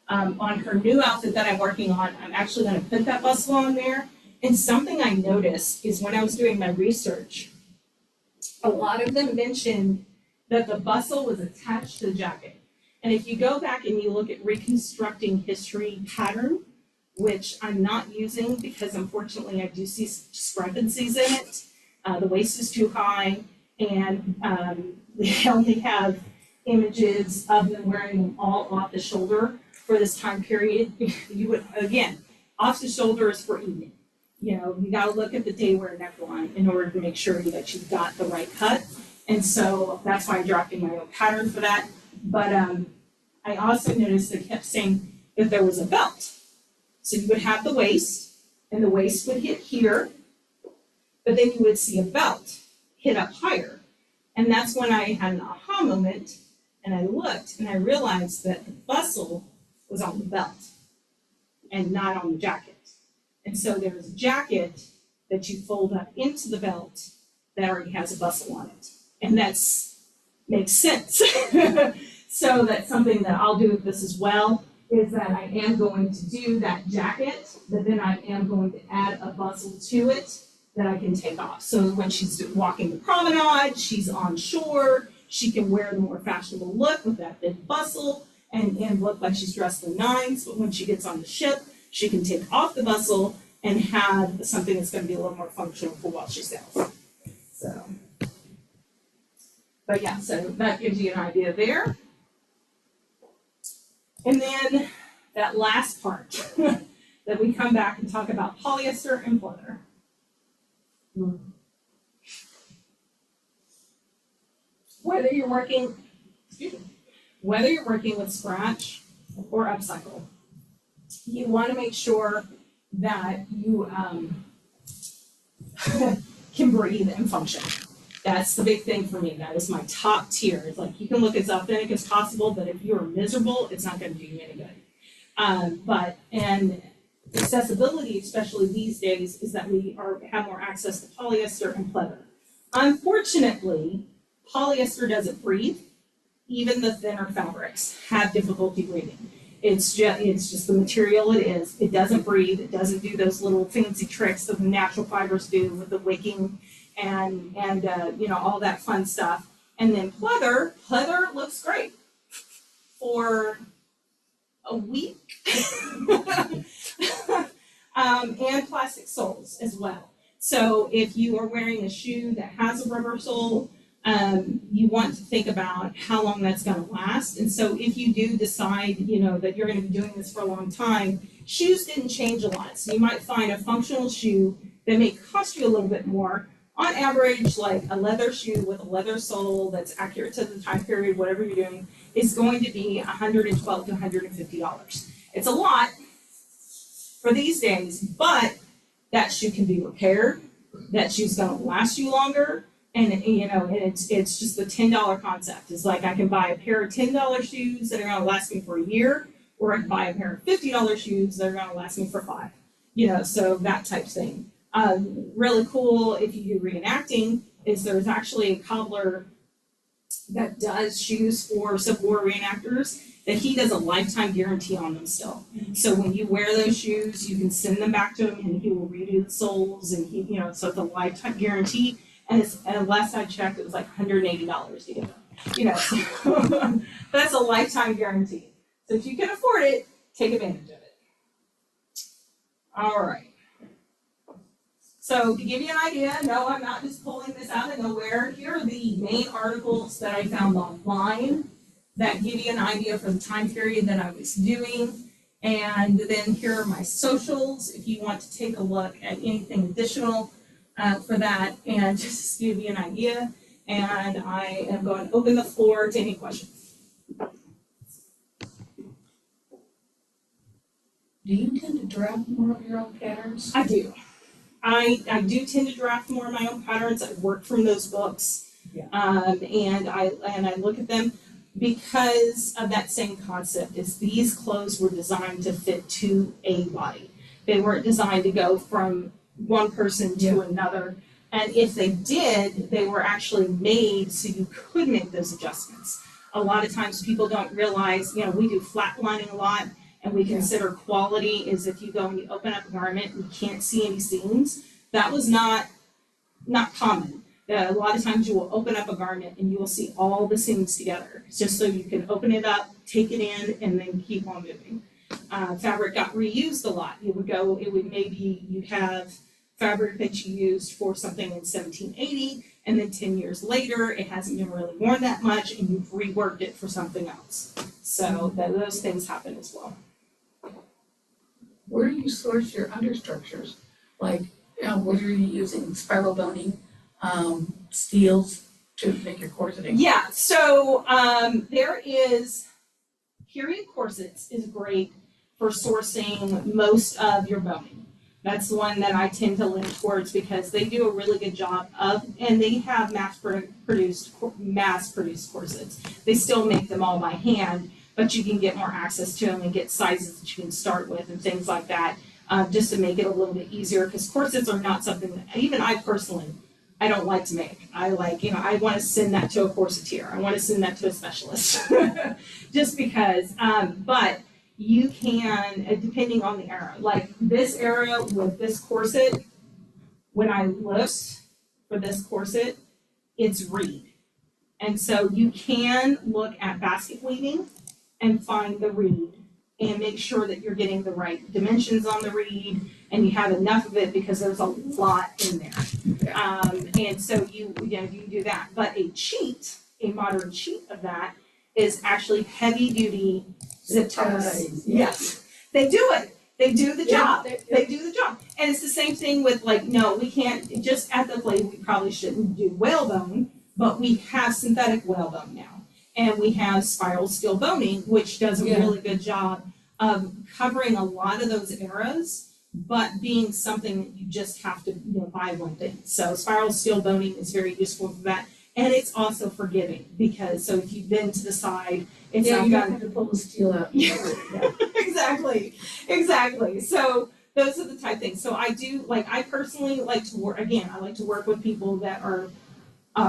On her new outfit that I'm working on, I'm actually gonna put that bustle on there. And something I noticed is when I was doing my research, a lot of them mentioned that the bustle was attached to the jacket. And if you go back and you look at reconstructing history pattern, which I'm not using because unfortunately I do see discrepancies in it. The waist is too high, and they only have images of them wearing them all off the shoulder for this time period. You would, again, off the shoulder is for evening. You know, you gotta look at the day wear neckline in order to make sure that you've got the right cut. And so that's why I'm drafting my own pattern for that. But I also noticed they kept saying that there was a belt. So you would have the waist, and the waist would hit here, but then you would see a belt hit up higher. And that's when I had an aha moment, and I looked, and I realized that the bustle was on the belt and not on the jacket. And so there's a jacket that you fold up into the belt that already has a bustle on it. And that's makes sense. So that's something that I'll do with this as well, is that I am going to do that jacket, but then I am going to add a bustle to it that I can take off. So when she's walking the promenade, she's on shore, she can wear the more fashionable look with that big bustle and look like she's dressed in nines. But when she gets on the ship, she can take off the bustle and have something that's going to be a little more functional for while she sails. So, but yeah, so that gives you an idea there. And then that last part that we come back and talk about polyester and pleather. Whether you're working with scratch or upcycle, you want to make sure that you can breathe and function. That's the big thing for me. That is my top tier. It's like you can look as authentic as possible, but if you're miserable, it's not going to do you any good. And accessibility, especially these days, is that we have more access to polyester and pleather. Unfortunately, polyester doesn't breathe. Even the thinner fabrics have difficulty breathing. It's just the material it is. It doesn't breathe. It doesn't do those little fancy tricks that the natural fibers do with the wicking and all that fun stuff. And then pleather looks great for a week. And plastic soles as well. So if you are wearing a shoe that has a rubber sole, you want to think about how long that's going to last. And so if you do decide, that you're going to be doing this for a long time, shoes didn't change a lot. So you might find a functional shoe that may cost you a little bit more. On average, like a leather shoe with a leather sole that's accurate to the time period, whatever you're doing, is going to be $112 to $150. It's a lot for these days, but that shoe can be repaired. That shoe's going to last you longer. And it's just the $10 concept. It's like I can buy a pair of $10 shoes that are going to last me for a year, or I can buy a pair of $50 shoes that are going to last me for 5. So that type of thing. Really cool if you do reenacting is there's actually a cobbler that does shoes for Civil War reenactors that he does a lifetime guarantee on them still. So when you wear those shoes, you can send them back to him and he will redo the soles and so it's a lifetime guarantee. And last I checked, it was like $180 to get them. So that's a lifetime guarantee. So if you can afford it, take advantage of it. All right. So to give you an idea, no, I'm not just pulling this out of nowhere. Here are the main articles that I found online that give you an idea for the time period that I was doing. And then here are my socials if you want to take a look at anything additional for that, and just to give you an idea. And I am going to open the floor to any questions. Do you tend to draft more of your own patterns? I do. I do tend to draft more of my own patterns. I work from those books. Yeah. And I look at them because of that same concept is these clothes were designed to fit to a body. They weren't designed to go from one person to another. And if they did, they were actually made so you could make those adjustments. A lot of times people don't realize, you know, we do flatlining a lot, and we consider quality is if you go and you open up a garment and you can't see any seams. That was not common. A lot of times you will open up a garment and you will see all the seams together, just so you can open it up, take it in, and then keep on moving. Fabric got reused a lot. Maybe you have fabric that you used for something in 1780, and then 10 years later, it hasn't been really worn that much, and you've reworked it for something else. So those things happen as well. Where do you source your understructures? Like, what are you using? Spiral boning, steels to make your corseting? Yeah, so there is, period corsets is great for sourcing most of your boning. That's the one that I tend to lean towards because they do a really good job of, and they have mass-produced corsets. They still make them all by hand, but you can get more access to them and get sizes that you can start with and things like that, just to make it a little bit easier, because corsets are not something that, even I personally, I don't like to make. I want to send that to a corseteer. I want to send that to a specialist, just because, but you can, depending on the era, like this era with this corset, when I looked for this corset, it's reed. And so you can look at basket weaving and find the reed and make sure that you're getting the right dimensions on the reed and you have enough of it, because there's a lot in there. And so you do that. But a modern cheat of that is actually heavy duty zip ties. Yes, they do it. They do the job. They do the job. And it's the same thing with, like, no, we can't, just ethically, we probably shouldn't do whalebone, but we have synthetic whalebone now. And we have spiral steel boning, which does a really good job of covering a lot of those eras, but being something that you just have to buy one thing. So spiral steel boning is very useful for that. And it's also forgiving, because so if you bend to the side, it's not you gonna don't have to pull the steel out. Exactly. So those are the type of things. So I personally like to work, again, I like to work with people that are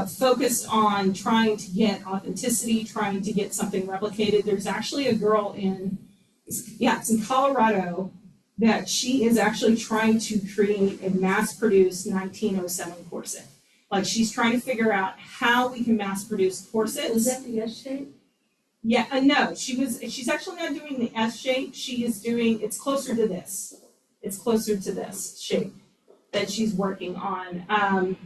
focused on trying to get authenticity, trying to get something replicated. There's actually a girl it's in Colorado, that she is actually trying to create a mass-produced 1907 corset. Like, she's trying to figure out how we can mass-produce corsets. Was that the S shape? Yeah, no, she's actually not doing the S shape. She is doing, it's closer to this. It's closer to this shape that she's working on.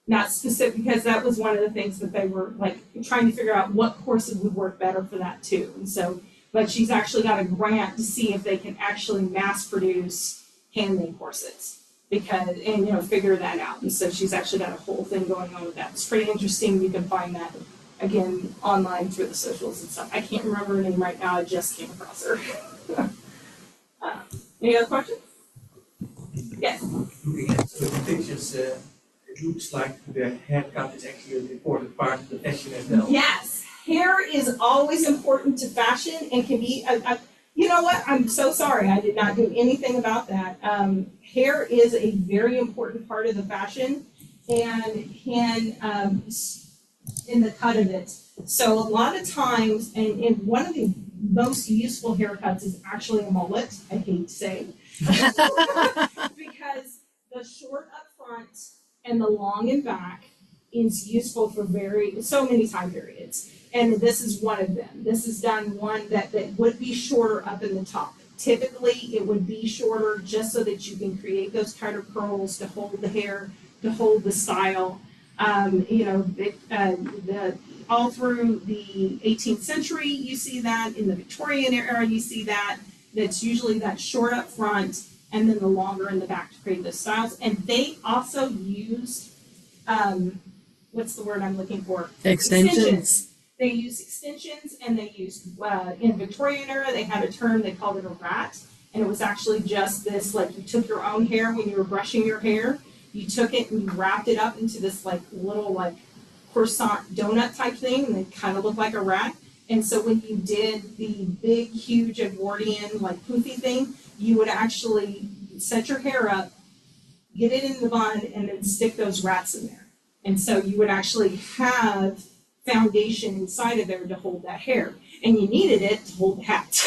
Not specific, because that was one of the things that they were like trying to figure out what corset would work better for that too. And so, but she's actually got a grant to see if they can actually mass produce handmade corsets, figure that out. And so she's actually got a whole thing going on with that. It's pretty interesting. You can find that again online through the socials and stuff. I can't remember her name right now. I just came across her. Any other questions? Yes. Looking at some of the pictures, it looks like the haircut is actually an important part of the fashion as well. Yes, hair is always important to fashion and can be, you know what, I'm so sorry, I did not do anything about that. Hair is a very important part of the fashion and can, in the cut of it. So a lot of times, and one of the most useful haircuts is actually a mullet, I hate to say. Because the short up front and the long in back is useful for so many time periods. And this is one of them. This is done one that would be shorter up in the top. Typically, it would be shorter just so that you can create those kind of curls to hold the hair, to hold the style. All through the 18th century, you see that. In the Victorian era, you see that. That's usually that short up front and then the longer in the back to create those styles. And they also used, what's the word I'm looking for? Extensions. They use extensions, and they used, in Victorian era, they had a term, they called it a rat. And it was actually just this, like, you took your own hair when you were brushing your hair, you took it and you wrapped it up into this like little like croissant donut type thing, and it kind of looked like a rat. And so when you did the big, huge Edwardian like poofy thing, you would actually set your hair up, get it in the bun, and then stick those rats in there. And so you would actually have foundation inside of there to hold that hair. And you needed it to hold the hat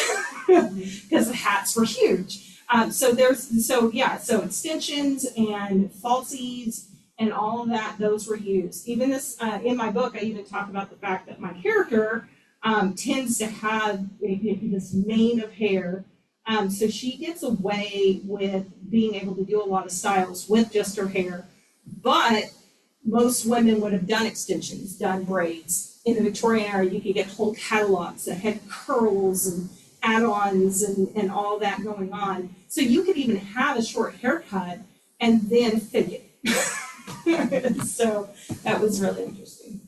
because the hats were huge. So extensions and falsies and all of that, those were used. Even this, in my book, I even talk about the fact that my character tends to have this mane of hair. So she gets away with being able to do a lot of styles with just her hair. But most women would have done extensions, done braids. In the Victorian era, you could get whole catalogs that had curls and add-ons and all that going on. So you could even have a short haircut and then fig it. So that was really interesting.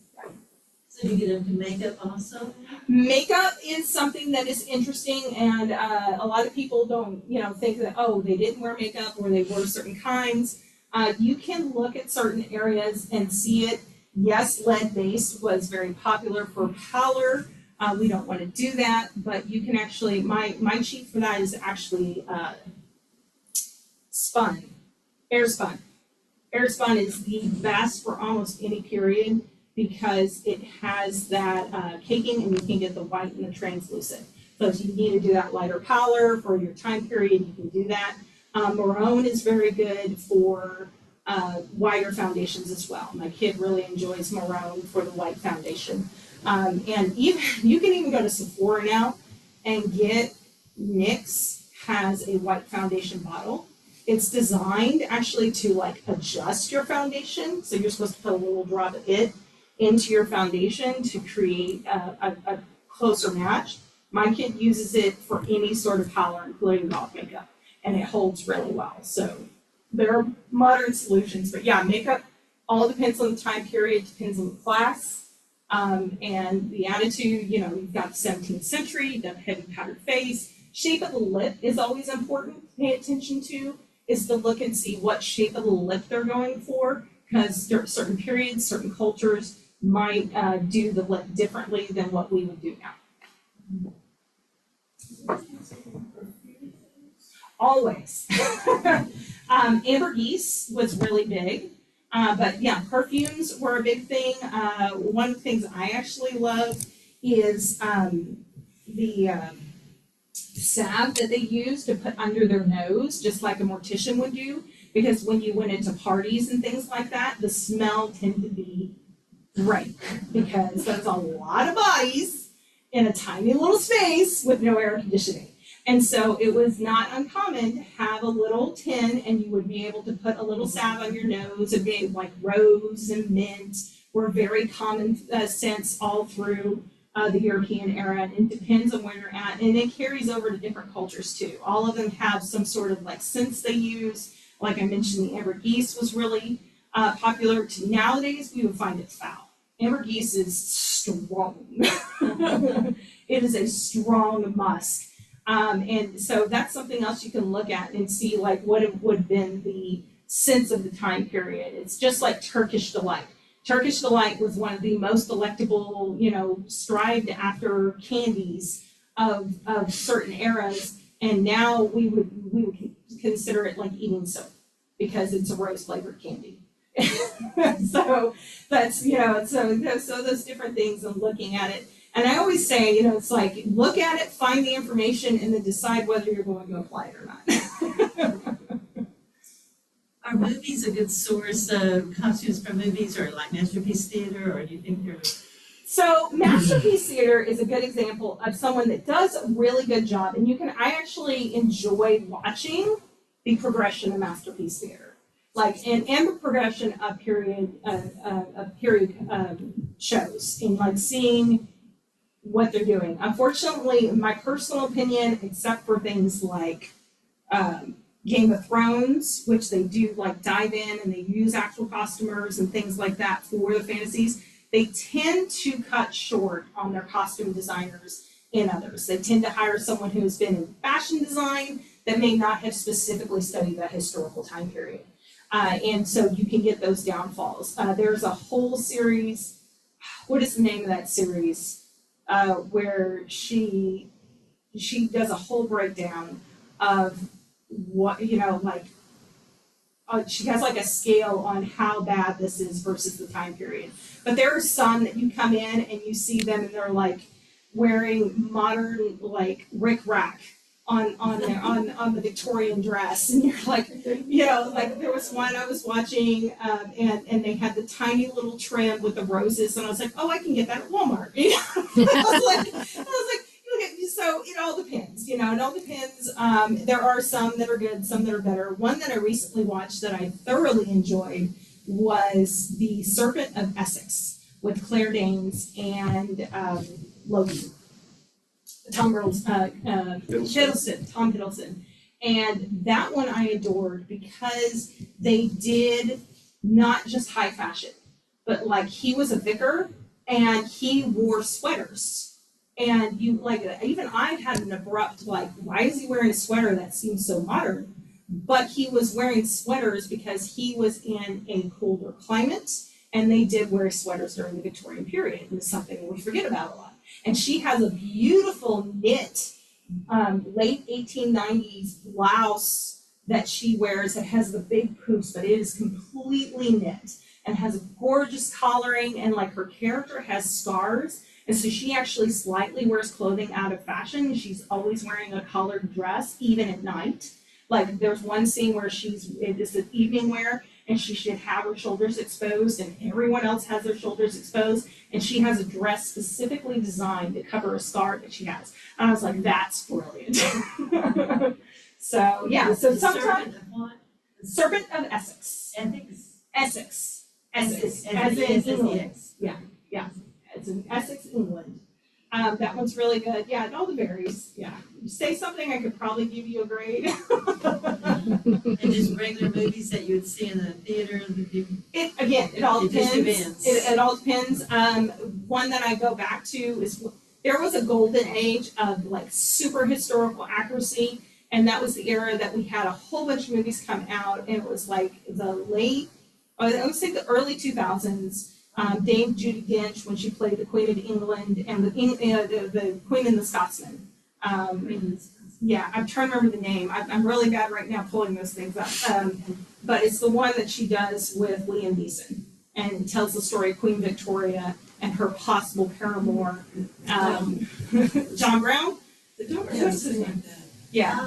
So you get into makeup also? Makeup is something that is interesting, and a lot of people don't, think that, oh, they didn't wear makeup or they wore certain kinds. You can look at certain areas and see it. Yes, lead-based was very popular for pallor. We don't want to do that, but you can actually, my cheat for that is actually spun, air spun. Air spun is the best for almost any period because it has that caking, and you can get the white and the translucent. So if you need to do that lighter pallor for your time period, you can do that. Maroon is very good for wider foundations as well. My kid really enjoys maroon for the white foundation. And even you can even go to Sephora now and get NYX has a white foundation bottle. It's designed actually to like adjust your foundation. So you're supposed to put a little drop of it into your foundation to create a closer match. My kid uses it for any sort of pallor, including golf makeup, and it holds really well. So there are modern solutions, but yeah, makeup all depends on the time period, depends on the class. And the attitude, you've got the 17th century, you've got heavy powdered face. Shape of the lip is always important to pay attention to, is to look and see what shape of the lip they're going for, because certain periods, certain cultures might do the lip differently than what we would do now. Always. Ambergris was really big. But yeah, perfumes were a big thing. One of the things I actually love is the salve that they use to put under their nose, just like a mortician would do, because when you went into parties and things like that, the smell tended to be great, because there's a lot of bodies in a tiny little space with no air conditioning. And so it was not uncommon to have a little tin, and you would be able to put a little salve on your nose. And be like rose and mint were very common scents all through the European era. And it depends on where you're at, and it carries over to different cultures too. All of them have some sort of like scents they use. Like I mentioned, the ambergris was really popular. Nowadays, we would find it foul. Ambergris is strong. It is a strong musk. And so that's something else you can look at and see like what it would have been the sense of the time period. It's just like Turkish Delight. Turkish Delight was one of the most delectable, strived after candies of certain eras. And now we would consider it like eating soap because it's a rose flavored candy. So that's, so those different things and looking at it. And I always say, it's like, look at it, find the information, and then decide whether you're going to apply it or not. Are movies a good source of costumes for movies, or like Masterpiece Theater, or do you think they're... So Masterpiece Theater is a good example of someone that does a really good job, and I actually enjoy watching the progression of Masterpiece Theater. Like, and the progression of period shows, and like seeing what they're doing. Unfortunately, in my personal opinion, except for things like Game of Thrones, which they do like dive in and they use actual costumers and things like that for the fantasies, they tend to cut short on their costume designers in others. They tend to hire someone who's been in fashion design, that may not have specifically studied that historical time period. And so you can get those downfalls. There's a whole series, what is the name of that series? Where she does a whole breakdown of what, she has like a scale on how bad this is versus the time period. But there are some that you come in and you see them and they're like wearing modern like rickrack on the Victorian dress, and you're like, like there was one I was watching, and they had the tiny little trim with the roses, and I was like, oh, I can get that at Walmart. I was like, okay, so it all depends, it all depends. There are some that are good, some that are better. One that I recently watched that I thoroughly enjoyed was The Serpent of Essex with Claire Danes and Logan. Tom Hiddleston. And that one I adored because they did not just high fashion, but like he was a vicar and he wore sweaters. And you even I had an abrupt why is he wearing a sweater that seems so modern? But he was wearing sweaters because he was in a colder climate, and they did wear sweaters during the Victorian period. It was something we forget about a lot. And she has a beautiful knit late 1890s blouse that she wears that has the big poofs, but it is completely knit and has a gorgeous collaring, and like her character has scars. And so she actually slightly wears clothing out of fashion. She's always wearing a collared dress, even at night. Like there's one scene where it is an evening wear, and she should have her shoulders exposed, and everyone else has their shoulders exposed, and she has a dress specifically designed to cover a scar that she has. And I was like, that's brilliant. So yeah, so sometimes Serpent of Essex. Essex. As in England. Yeah. It's in Essex, England. That one's really good. Yeah, and all the berries. Yeah. You say something, I could probably give you a grade. And just regular movies that you would see in the theater. It all depends. It all depends. One that I go back to is there was a golden age of like super historical accuracy, and that was the era that we had a whole bunch of movies come out, and it was like I would say the early 2000s. Dame Judi Dench, when she played the Queen of England and the Queen and the Scotsman. Yeah, I'm trying to remember the name. I'm really bad right now pulling those things up. But it's the one that she does with Liam Neeson, and it tells the story of Queen Victoria and her possible paramour, John Brown. Yeah.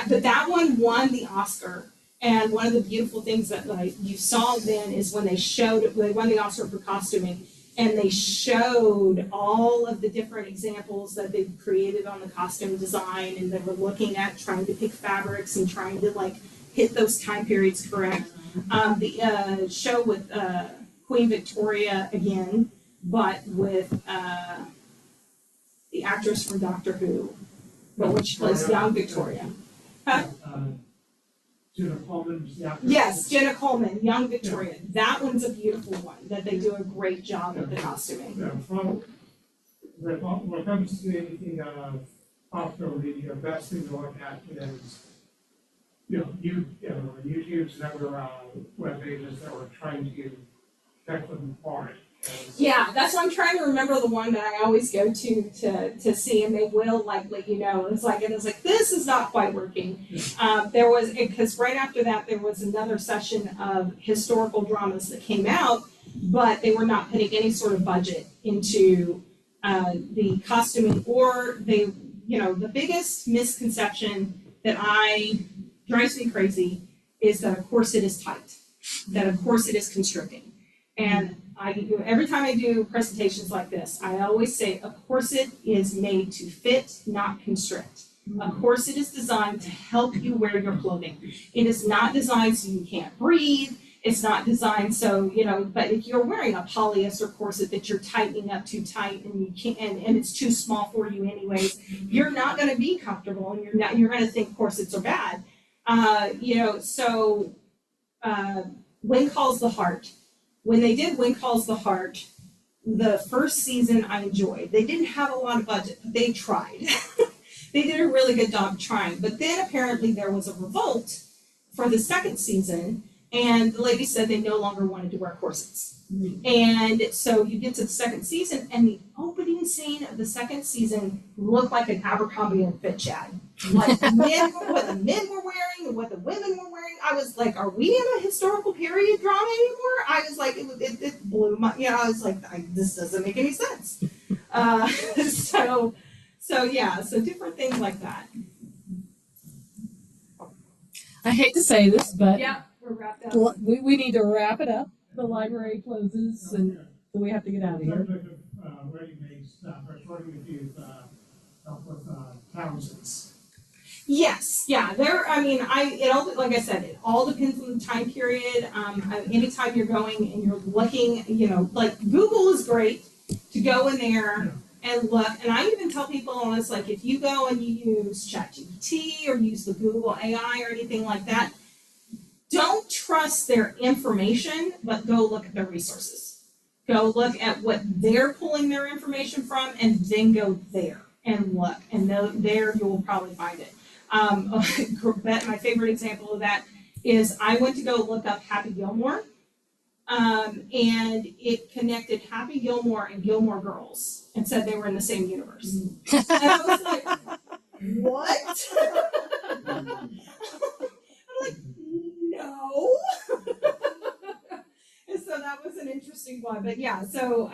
But that one won the Oscar. And one of the beautiful things that you saw then is when they won the Oscar for costuming, and they showed all of the different examples that they've created on the costume design, and they were looking at trying to pick fabrics and trying to hit those time periods correct. The show with Queen Victoria again, but with the actress from Doctor Who, but which plays young Victoria. Jenna Coleman. Yes, Jenna Coleman, young Victoria. That one's a beautiful one, that they do a great job with the costuming. When it comes to anything popular media, the best thing to look at is, YouTube's other web pages that were trying to check them apart. Yeah, that's why I'm trying to remember the one that I always go to see, and they will let you know. It's like this is not quite working. There was, because right after that there was another session of historical dramas that came out, but they were not putting any sort of budget into the costuming, or the biggest misconception that drives me crazy is that a corset is tight, that a corset is constricting, and every time I do presentations like this, I always say a corset is made to fit, not constrict. A corset is designed to help you wear your clothing. It is not designed so you can't breathe. It's not designed so, but if you're wearing a polyester corset that you're tightening up too tight and you can't, and it's too small for you anyways, you're not going to be comfortable, and you're going to think corsets are bad. When Calls the Heart. When they did When Calls the Heart, the first season I enjoyed. They didn't have a lot of budget, but they tried. they did a really good job trying. But then apparently there was a revolt for the second season, and the lady said they no longer wanted to wear corsets. And so you get to the second season, and the opening scene of the second season looked like an Abercrombie and Fitch ad. Like what the men were wearing and what the women were wearing. I was like, are we in a historical period drama anymore? I was like, it blew my, I was like, this doesn't make any sense. So different things like that. I hate to say this, but Yeah, we're wrapped up. we need to wrap it up. The library closes, and so we have to get out of here. Subject of ready-made stuff, I was wondering if you've helped with thousands. Yes, yeah, like I said, it all depends on the time period. Anytime you're going and you're looking, like Google is great to go in there and look. And I even tell people on this, like if you go and you use ChatGPT or use the Google AI or anything like that, don't trust their information, but go look at their resources. Go look at what they're pulling their information from, and then go there and look. And there you will probably find it. My favorite example of that is I went to go look up Happy Gilmore, and it connected Happy Gilmore and Gilmore Girls and said they were in the same universe. And I was like, what? I'm like, no. And so that was an interesting one. But yeah, so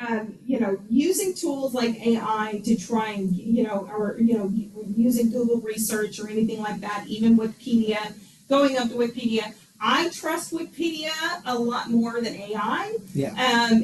using tools like AI to try and using Google research or anything like that, even Wikipedia, going up to Wikipedia. I trust Wikipedia a lot more than AI,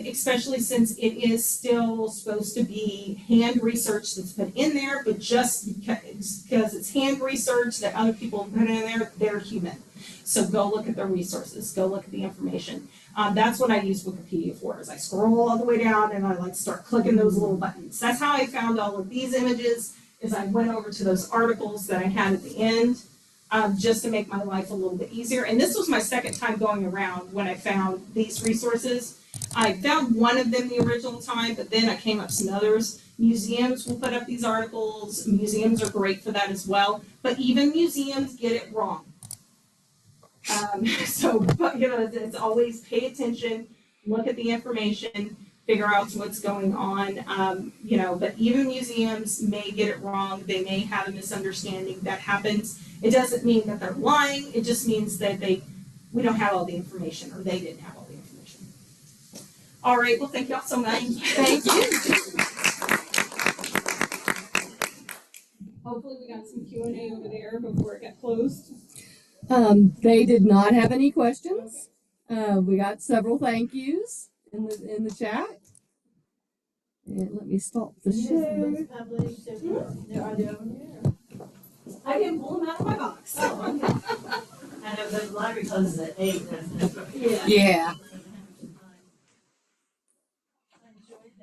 especially since it is still supposed to be hand research that's put in there, but just because it's hand research that other people put in there, they're human. So go look at their resources, go look at the information. That's what I use Wikipedia for, is I scroll all the way down and I start clicking those little buttons. That's how I found all of these images, is I went over to those articles that I had at the end, just to make my life a little bit easier. And this was my second time going around when I found these resources. I found one of them the original time, but then I came up some others. Museums will put up these articles. Museums are great for that as well, but even museums get it wrong. It's always pay attention, look at the information, figure out what's going on, but even museums may get it wrong. They may have a misunderstanding. That happens. It doesn't mean that they're lying. It just means that we don't have all the information, or they didn't have all the information. All right, well, thank y'all so much. Thank you. Hopefully we got some Q&A over there before it got closed. They did not have any questions. We got several thank yous in the chat. And let me stop the share. Are they over here? I didn't pull them out of my box. Oh, okay. I know the library closes at 8. Yeah. Yeah.